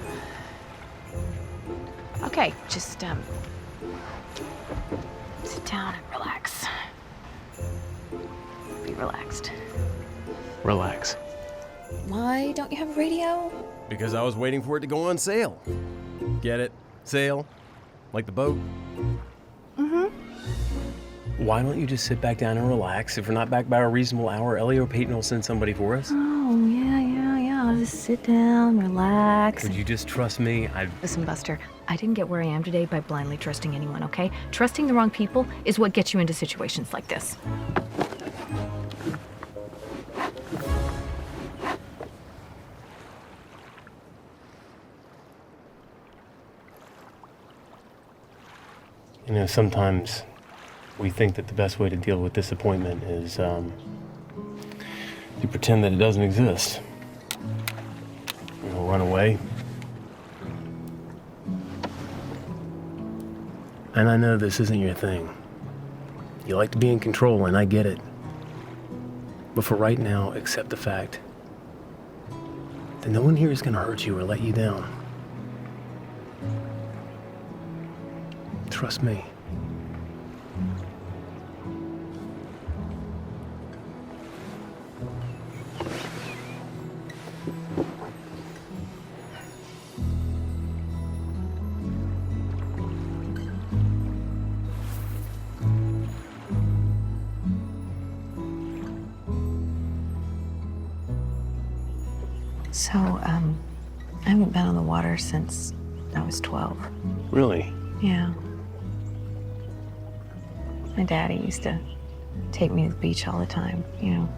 Okay, just, sit down and relax. Be relaxed. Relax. Why don't you have a radio? Because I was waiting for it to go on sale. Get it? Sail? Like the boat? Mm-hmm. Why don't you just sit back down and relax? If we're not back by a reasonable hour, Ellie or Peyton will send somebody for us. Oh, yeah. I'll just sit down, relax. Would you just trust me? Listen, Buster, I didn't get where I am today by blindly trusting anyone, okay? Trusting the wrong people is what gets you into situations like this. You know, sometimes we think that the best way to deal with disappointment is, you pretend that it doesn't exist. You know, run away. And I know this isn't your thing. You like to be in control, and I get it. But for right now, accept the fact that no one here is gonna hurt you or let you down. Trust me. So, I haven't been on the water since I was 12. Really? Yeah. My daddy used to take me to the beach all the time, you know.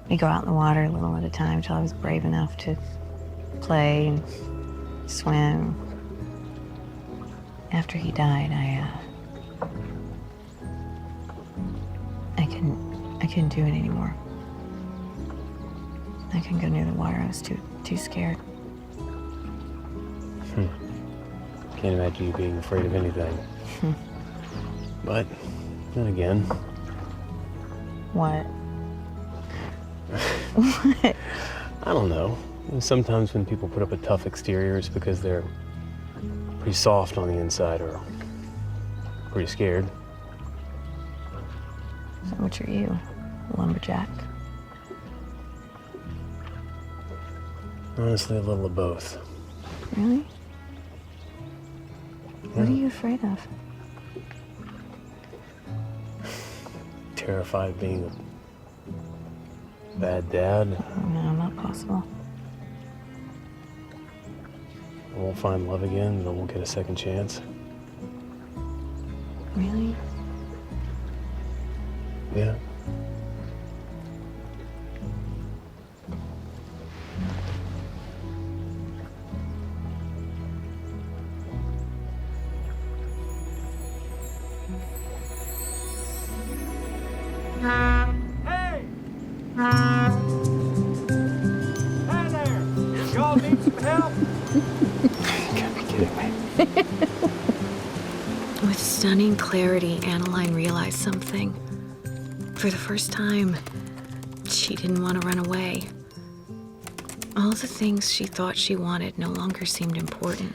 We'd go out in the water a little at a time till I was brave enough to play and swim. After he died, I couldn't do it anymore. I couldn't go near the water. I was too scared. Can't imagine you being afraid of anything. But then again. What? What? I don't know. Sometimes when people put up a tough exterior, it's because they're pretty soft on the inside or pretty scared. So which are you? A lumberjack? Honestly, a little of both. Really? What are you afraid of? Terrified of being a bad dad. No, not possible. I won't find love again, and I won't get a second chance. Really? Yeah. Hey! Hey there! Y'all need some help? You gotta be kidding me. With stunning clarity, Annaline realized something. For the first time, she didn't want to run away. All the things she thought she wanted no longer seemed important.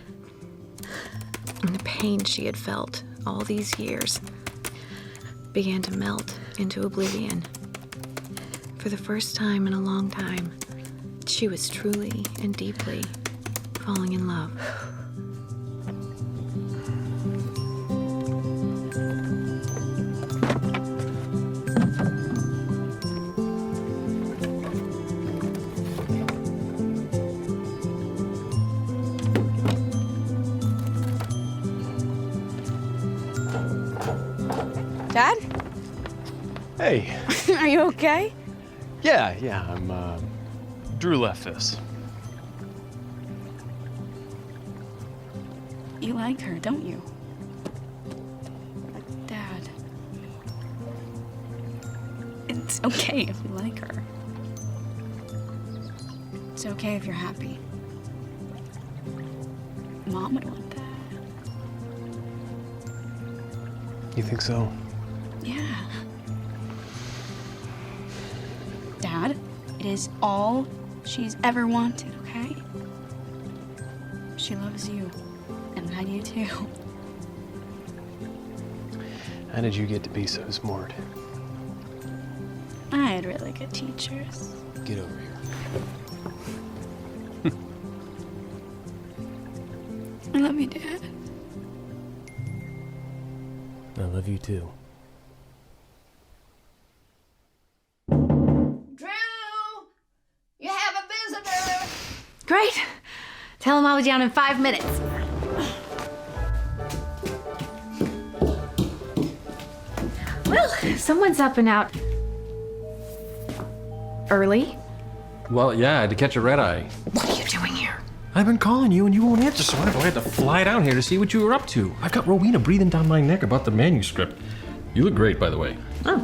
And the pain she had felt all these years began to melt into oblivion. For the first time in a long time, she was truly and deeply falling in love. Dad? Hey. Are you okay? Yeah, I'm, Drew left this. You like her, don't you? Dad. It's okay if you like her. It's okay if you're happy. Mom would want that. You think so? Yeah. Dad, it is all she's ever wanted, okay? She loves you, and I do too. How did you get to be so smart? I had really good teachers. Get over here. I love you, Dad. I love you too. Drew! You have a visitor! Great. Tell him I'll be down in 5 minutes. Well, someone's up and out. Early? Well, yeah, I had to catch a red eye. What are you doing here? I've been calling you and you won't answer, so I had to fly down here to see what you were up to. I've got Rowena breathing down my neck about the manuscript. You look great, by the way. Oh,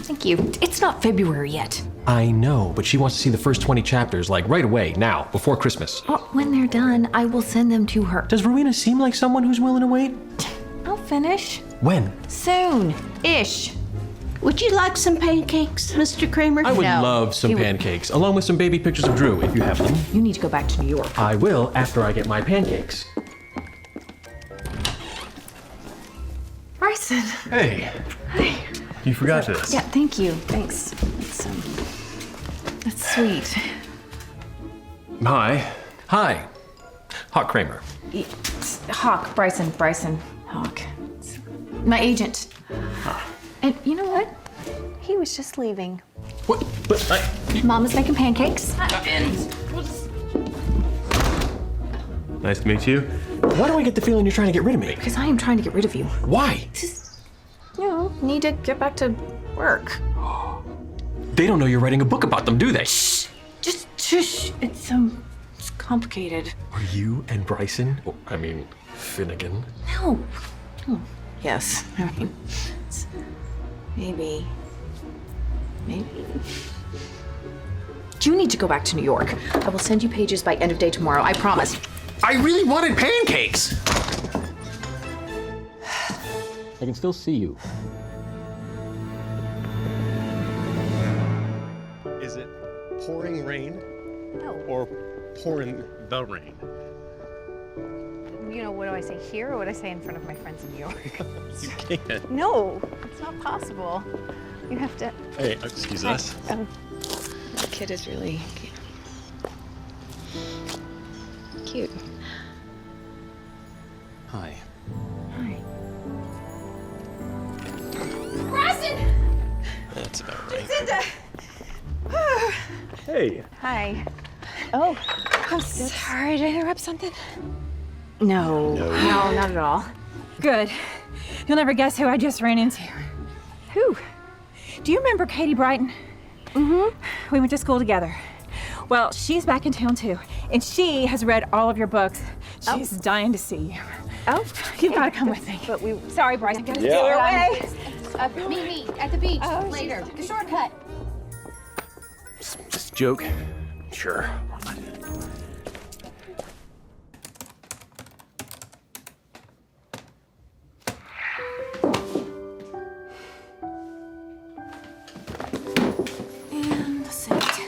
thank you. It's not February yet. I know, but she wants to see the first 20 chapters, like right away, now, before Christmas. Well, when they're done, I will send them to her. Does Rowena seem like someone who's willing to wait? I'll finish. When? Soon-ish. Would you like some pancakes, Mr. Kramer? I would No. love some You would- pancakes, along with some baby pictures of Drew, if you have them. You need to go back to New York. I will after I get my pancakes. Bryson. Hey. Hi. You forgot this. Yeah, thank you. Thanks. That's sweet. Hi. Hi. Hawk Kramer. Hawk, Bryson, Hawk. My agent. And you know what? He was just leaving. What? But Mama's making pancakes. Nice to meet you. Why do I get the feeling you're trying to get rid of me? Because I am trying to get rid of you. Why? Need to get back to work. They don't know you're writing a book about them, do they? Just shush. It's complicated. Are you and Bryson, Finnegan? No. Oh, yes. I mean, maybe. You need to go back to New York. I will send you pages by end of day tomorrow. I promise. I really wanted pancakes! I can still see you. Is it pouring rain? No. Or pouring the rain? You know, what do I say here or what do I say in front of my friends in New York? You can't. No, it's not possible. You have to. Hey, excuse us. The kid is really cute. Hi. Hi. Bryson! That's about right. Jacinda! Hey. Hi. Oh, I'm sorry to interrupt something. No, not at all. Good. You'll never guess who I just ran into. Who? Do you remember Katie Brighton? Mm-hmm. We went to school together. Well, she's back in town too, and she has read all of your books. She's dying to see you. Oh, you've got to come with me. But we. Sorry, Bryson. Gotta Yeah. steal her away. Meet me at the beach later. The shortcut. Just a joke. Sure. And the scent.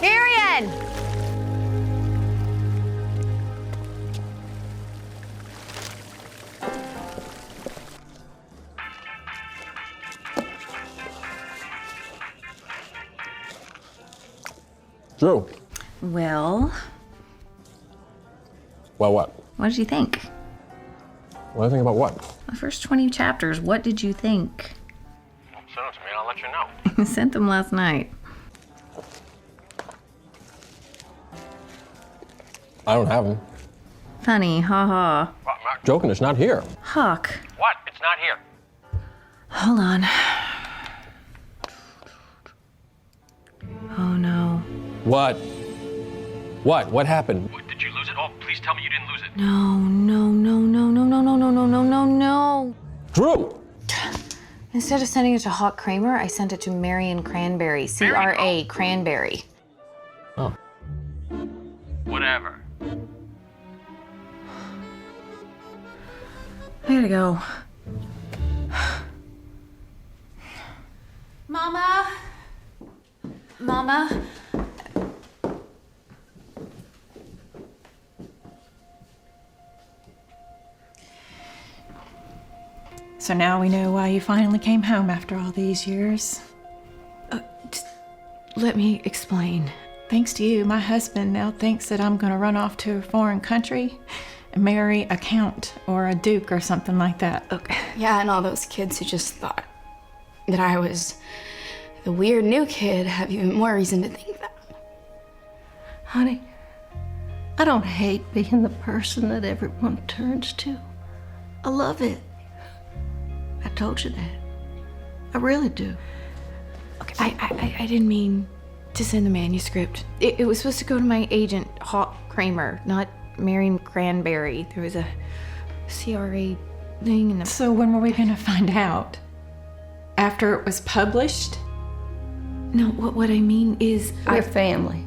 Marion! Drew. Well, Well, what? what did you think? What do you think about what? The first 20 chapters, what did you think? Send it to me and I'll let you know. I sent them last night. I don't have them. Funny, haha. I'm not joking, it's not here. Huck. What? It's not here. Hold on. Oh no. What? What? What happened? Did you lose it? Oh, please tell me you didn't lose it. No, no, no, no, no, no, no, no, no, no, no, no. Drew! Instead of sending it to Hawk Kramer, I sent it to Marion Cranberry. C-R-A, Cranberry. Oh. Whatever. I gotta go. Mama? Mama? So now we know why you finally came home after all these years. Let me explain. Thanks to you, my husband now thinks that I'm gonna run off to a foreign country and marry a count or a duke or something like that. Okay. Yeah, and all those kids who just thought that I was the weird new kid have even more reason to think that. Honey, I don't hate being the person that everyone turns to. I love it. I told you that. I really do. Okay, I didn't mean to send the manuscript. It was supposed to go to my agent, Hawk Kramer, not Marion Cranberry. There was a CRA thing in the... So when were we gonna find out? After it was published? No, what I mean is... We're family.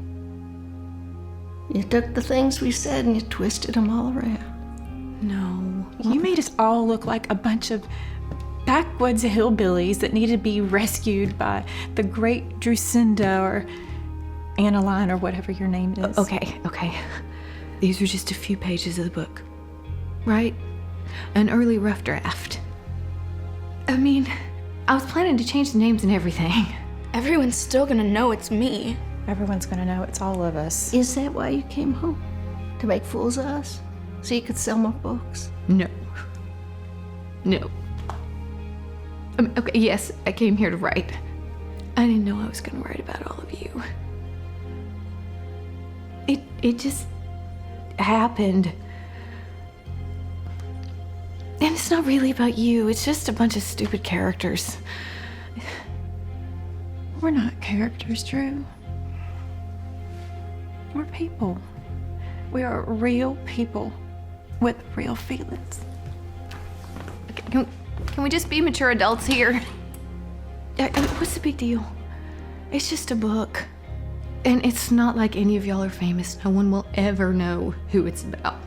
You took the things we said and you twisted them all around. No. You made us all look like a bunch of backwoods hillbillies that needed to be rescued by the great Drusinda or Annaline or whatever your name is. Okay. These were just a few pages of the book, right? An early rough draft. I mean, I was planning to change the names and everything. Everyone's still gonna know it's me. Everyone's gonna know it's all of us. Is that why you came home? To make fools of us? So you could sell more books? No. Okay, yes, I came here to write. I didn't know I was gonna write about all of you. It just happened. And it's not really about you, it's just a bunch of stupid characters. We're not characters, Drew. We're people. We are real people with real feelings. Can we just be mature adults here? What's the big deal? It's just a book. And it's not like any of y'all are famous. No one will ever know who it's about.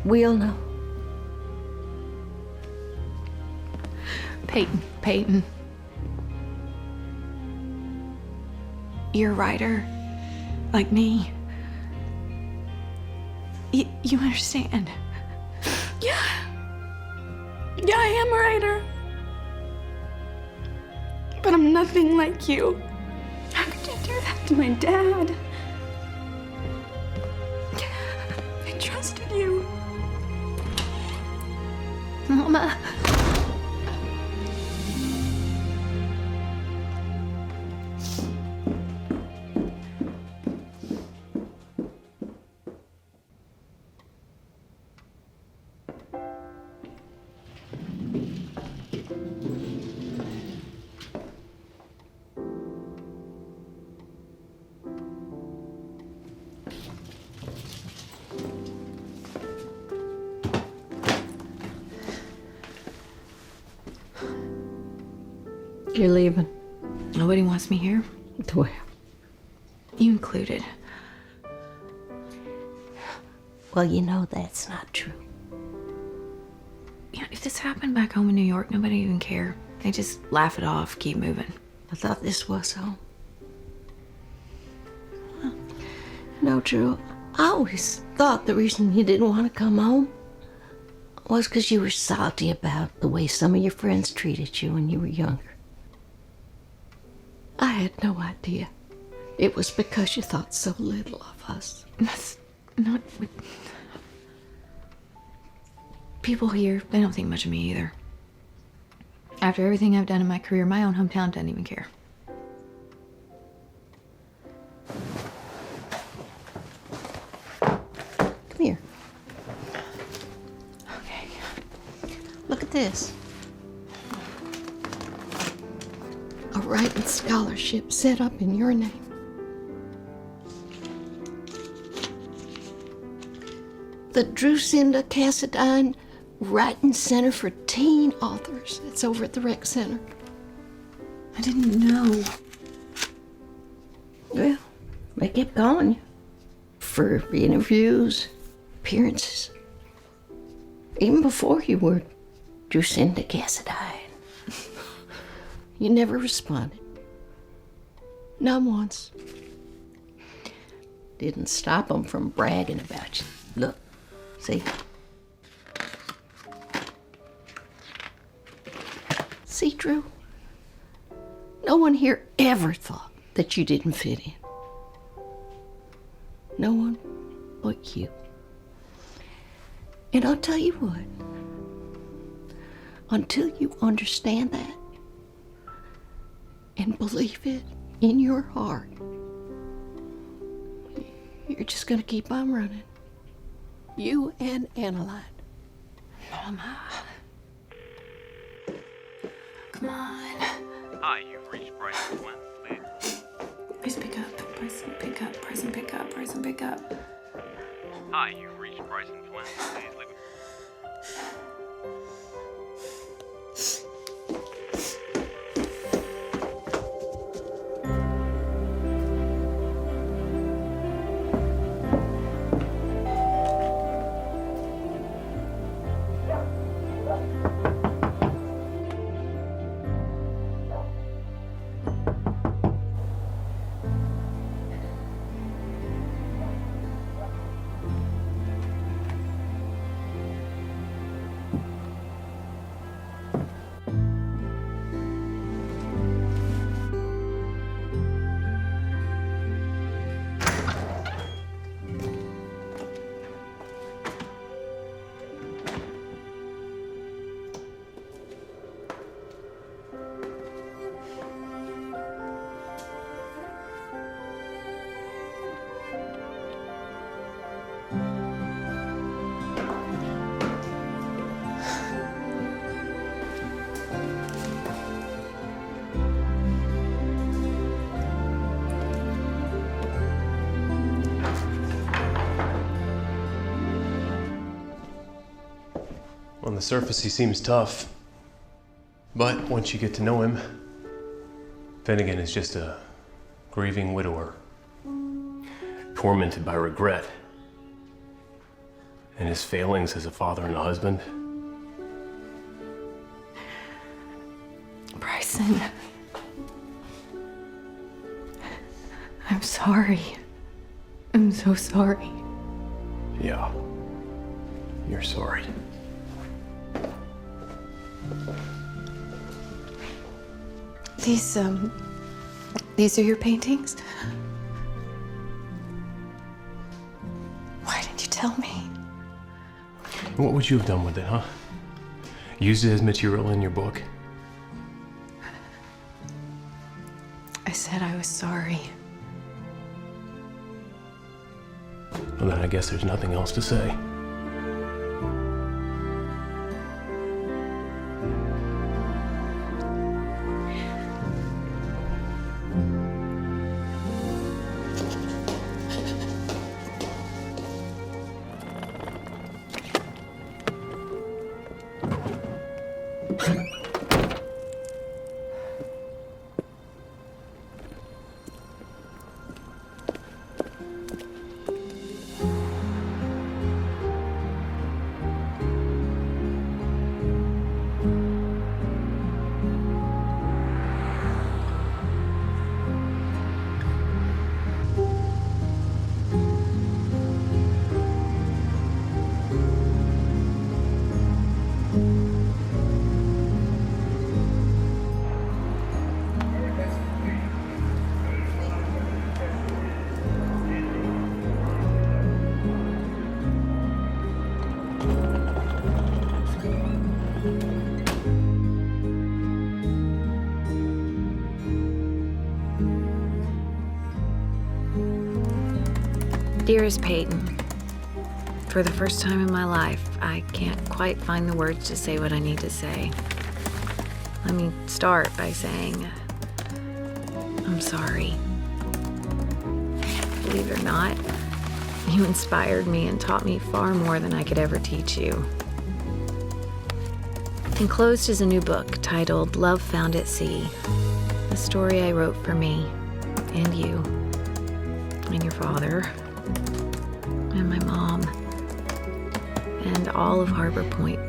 We'll know. Peyton. You're a writer, like me. You understand? Yeah, I am a writer. But I'm nothing like you. How could you do that to my dad? I trusted you. Mama. You're leaving. Nobody wants me here. Well, You included. well, you know that's not true. Yeah, if this happened back home in New York, nobody even care. They just laugh it off, keep moving. I thought this was home. No, Drew. I always thought the reason you didn't want to come home was because you were salty about the way some of your friends treated you when you were younger. I had no idea. It was because you thought so little of us. That's not what... People here, they don't think much of me either. After everything I've done in my career, my own hometown doesn't even care. Come here. Okay. Look at this. A writing scholarship set up in your name. The Drusinda Cassadine Writing Center for Teen Authors. It's over at the Rec Center. I didn't know. Well, they kept calling you for interviews, appearances. Even before you were Drusinda Cassadine. You never responded. Not once. Didn't stop them from bragging about you. Look, see? See, Drew? No one here ever thought that you didn't fit in. No one but you. And I'll tell you what, until you understand that and believe it in your heart, you're just gonna keep on running. You and Annaline. Mama. Come on. Hi, you've reached Bryson Flint. Please pick up. Bryson, pick up. Bryson, pick up. Bryson, pick up. Hi, you've reached Bryson Flint. Please leave a... On the surface, he seems tough. But once you get to know him, Finnegan is just a grieving widower, tormented by regret and his failings as a father and a husband. Bryson. I'm sorry. I'm so sorry. Yeah, you're sorry. These are your paintings? Why didn't you tell me? What would you have done with it, huh? Used it as material in your book? I said I was sorry. Well, then I guess there's nothing else to say. Dearest Peyton, for the first time in my life, I can't quite find the words to say what I need to say. Let me start by saying, I'm sorry. Believe it or not, you inspired me and taught me far more than I could ever teach you. Enclosed is a new book titled Love Found at Sea, a story I wrote for me and you and your father and my mom and all of Harbor Point.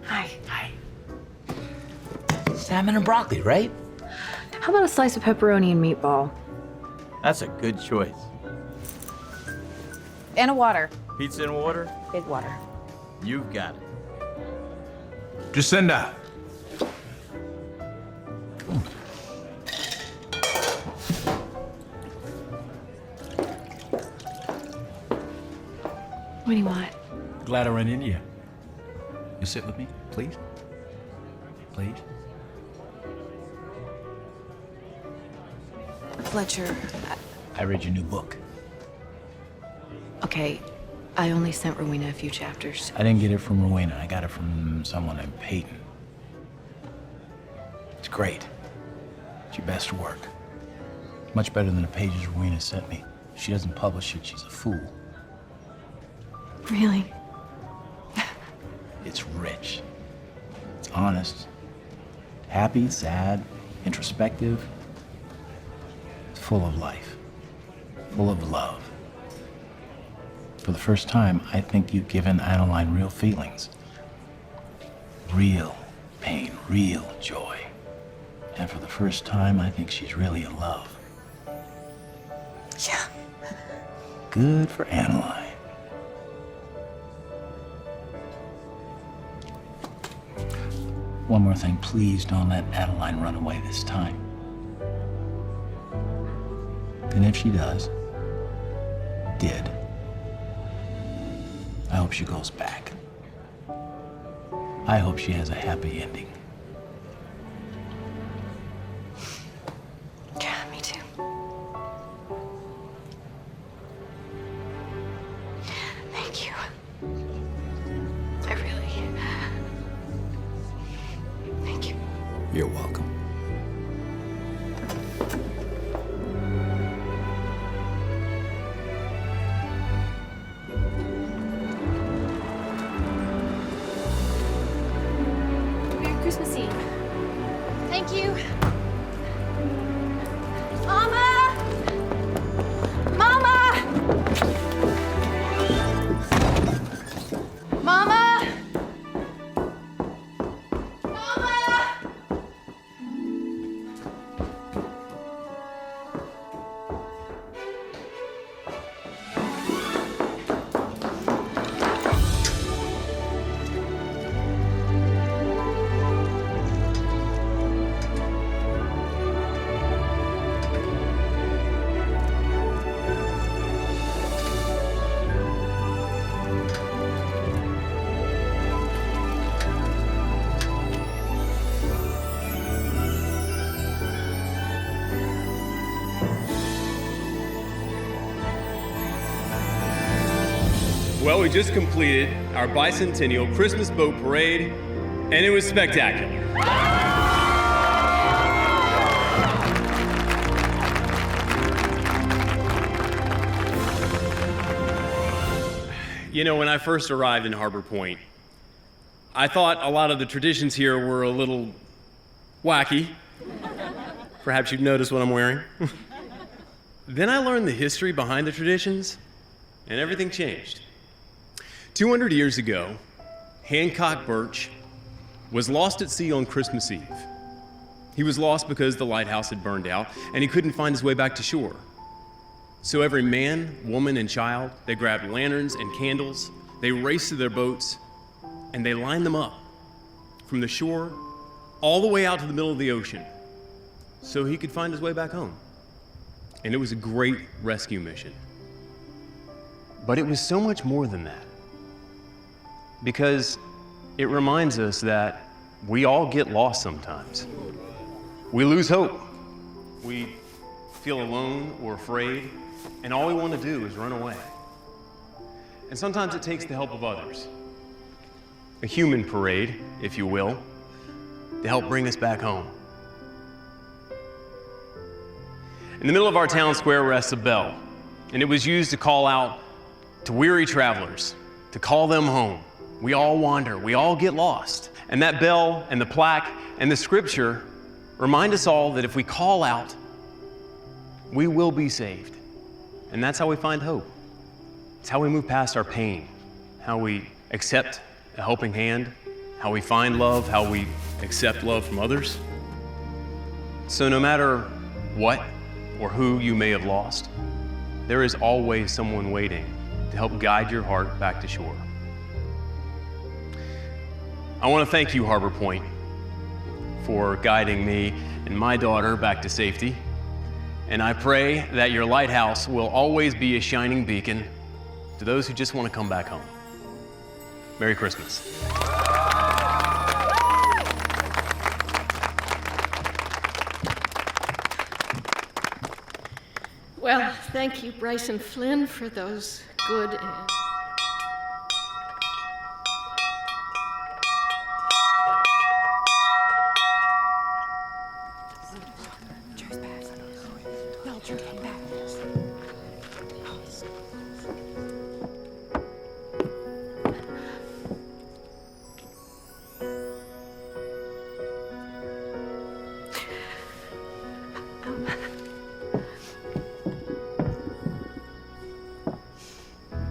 Hi. Salmon and broccoli, right? How about a slice of pepperoni and meatball? That's a good choice. And a water. Pizza and water? Big water. You've got it. Jacinda. What do you want? Glad I ran into you. You sit with me, please? Please? Fletcher, I read your new book. okay, I only sent Rowena a few chapters. I didn't get it from Rowena. I got it from someone named Peyton. It's great. It's your best work. Much better than the pages Rowena sent me. If she doesn't publish it, she's a fool. Really? It's rich. It's honest. Happy, sad, introspective. It's full of life. Full of love. For the first time, I think you've given Adeline real feelings. Real pain, real joy. And for the first time, I think she's really in love. Yeah. Good for Adeline. One more thing, please don't let Adeline run away this time. And if she does, I hope she goes back. I hope she has a happy ending. Yeah, me too. Thank you. I really... Thank you. You're welcome. Merry Christmas Eve. Thank you. Mama! Mama! Mama! Mama! Well, we just completed our bicentennial Christmas boat parade, and it was spectacular. You know, when I first arrived in Harbor Point, I thought a lot of the traditions here were a little wacky. Perhaps you've noticed what I'm wearing. Then I learned the history behind the traditions, and everything changed. 200 years ago, Hancock Birch was lost at sea on Christmas Eve. He was lost because the lighthouse had burned out, and he couldn't find his way back to shore. So every man, woman, and child, they grabbed lanterns and candles, they raced to their boats, and they lined them up from the shore all the way out to the middle of the ocean so he could find his way back home. and it was a great rescue mission. But it was so much more than that, because it reminds us that we all get lost sometimes. We lose hope. We feel alone or afraid, and all we want to do is run away. And sometimes it takes the help of others. A human parade, if you will, to help bring us back home. In the middle of our town square rests a bell, and it was used to call out to weary travelers, to call them home. We all wander, we all get lost. And that bell and the plaque and the scripture remind us all that if we call out, we will be saved. And that's how we find hope. It's how we move past our pain, how we accept a helping hand, how we find love, how we accept love from others. So no matter what or who you may have lost, there is always someone waiting to help guide your heart back to shore. I want to thank you, Harbor Point, for guiding me and my daughter back to safety. And I pray that your lighthouse will always be a shining beacon to those who just want to come back home. Merry Christmas. Well, thank you, Bryson Flynn, for those good and...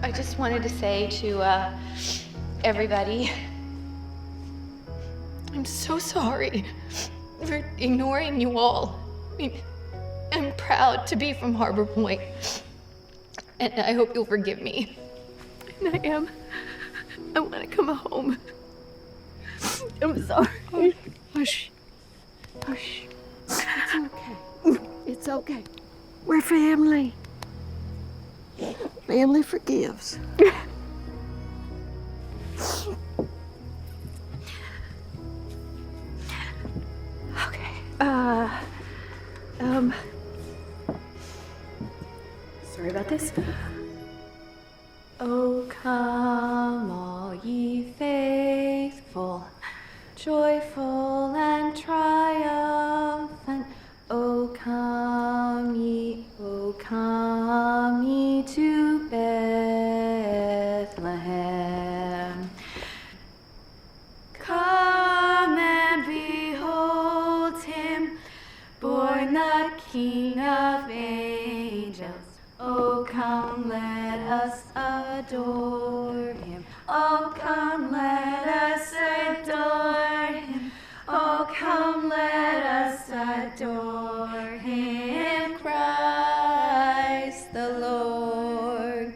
I just wanted to say to everybody, I'm so sorry for ignoring you all. I mean, I'm proud to be from Harbor Point, and I hope you'll forgive me. And I am. I want to come home. I'm sorry. Hush. Hush. It's okay. It's okay. We're family. Family forgives. Okay. Sorry about this. Oh, come all ye faithful, joyful and triumphant. Oh, come ye to Bethlehem. Come and behold him, born the King of angels. Oh, come, let us adore him. Oh, come, let us adore him. Oh, come, let us adore him, Christ the Lord.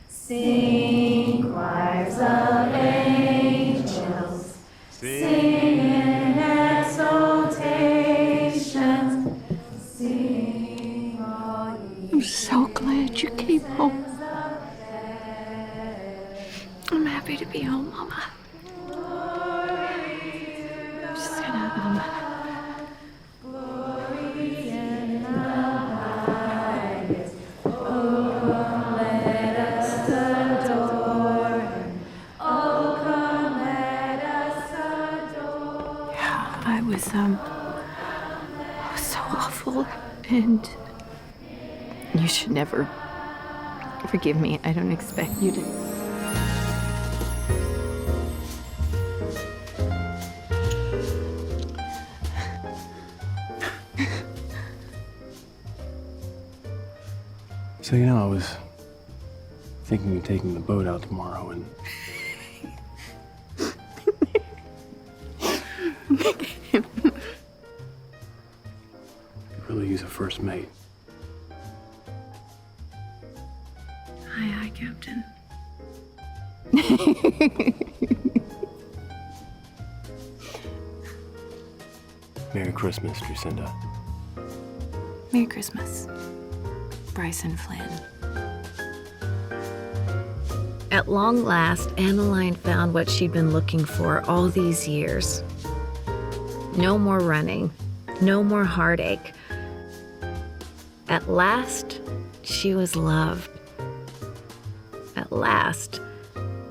Sing, choirs of angels, sing in exaltation. Sing all ye. I'm so glad you came home. I'm happy to be home, Mama. I'm just gonna, I was so awful, and you should never forgive me. I don't expect you to. So, you know, I was thinking of taking the boat out tomorrow and... really use a first mate. Aye, Captain. Merry Christmas, Lucinda. Merry Christmas. Bryson Flynn. At long last, Annaline found what she'd been looking for all these years. No more running, no more heartache. At last, she was loved. At last,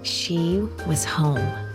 she was home.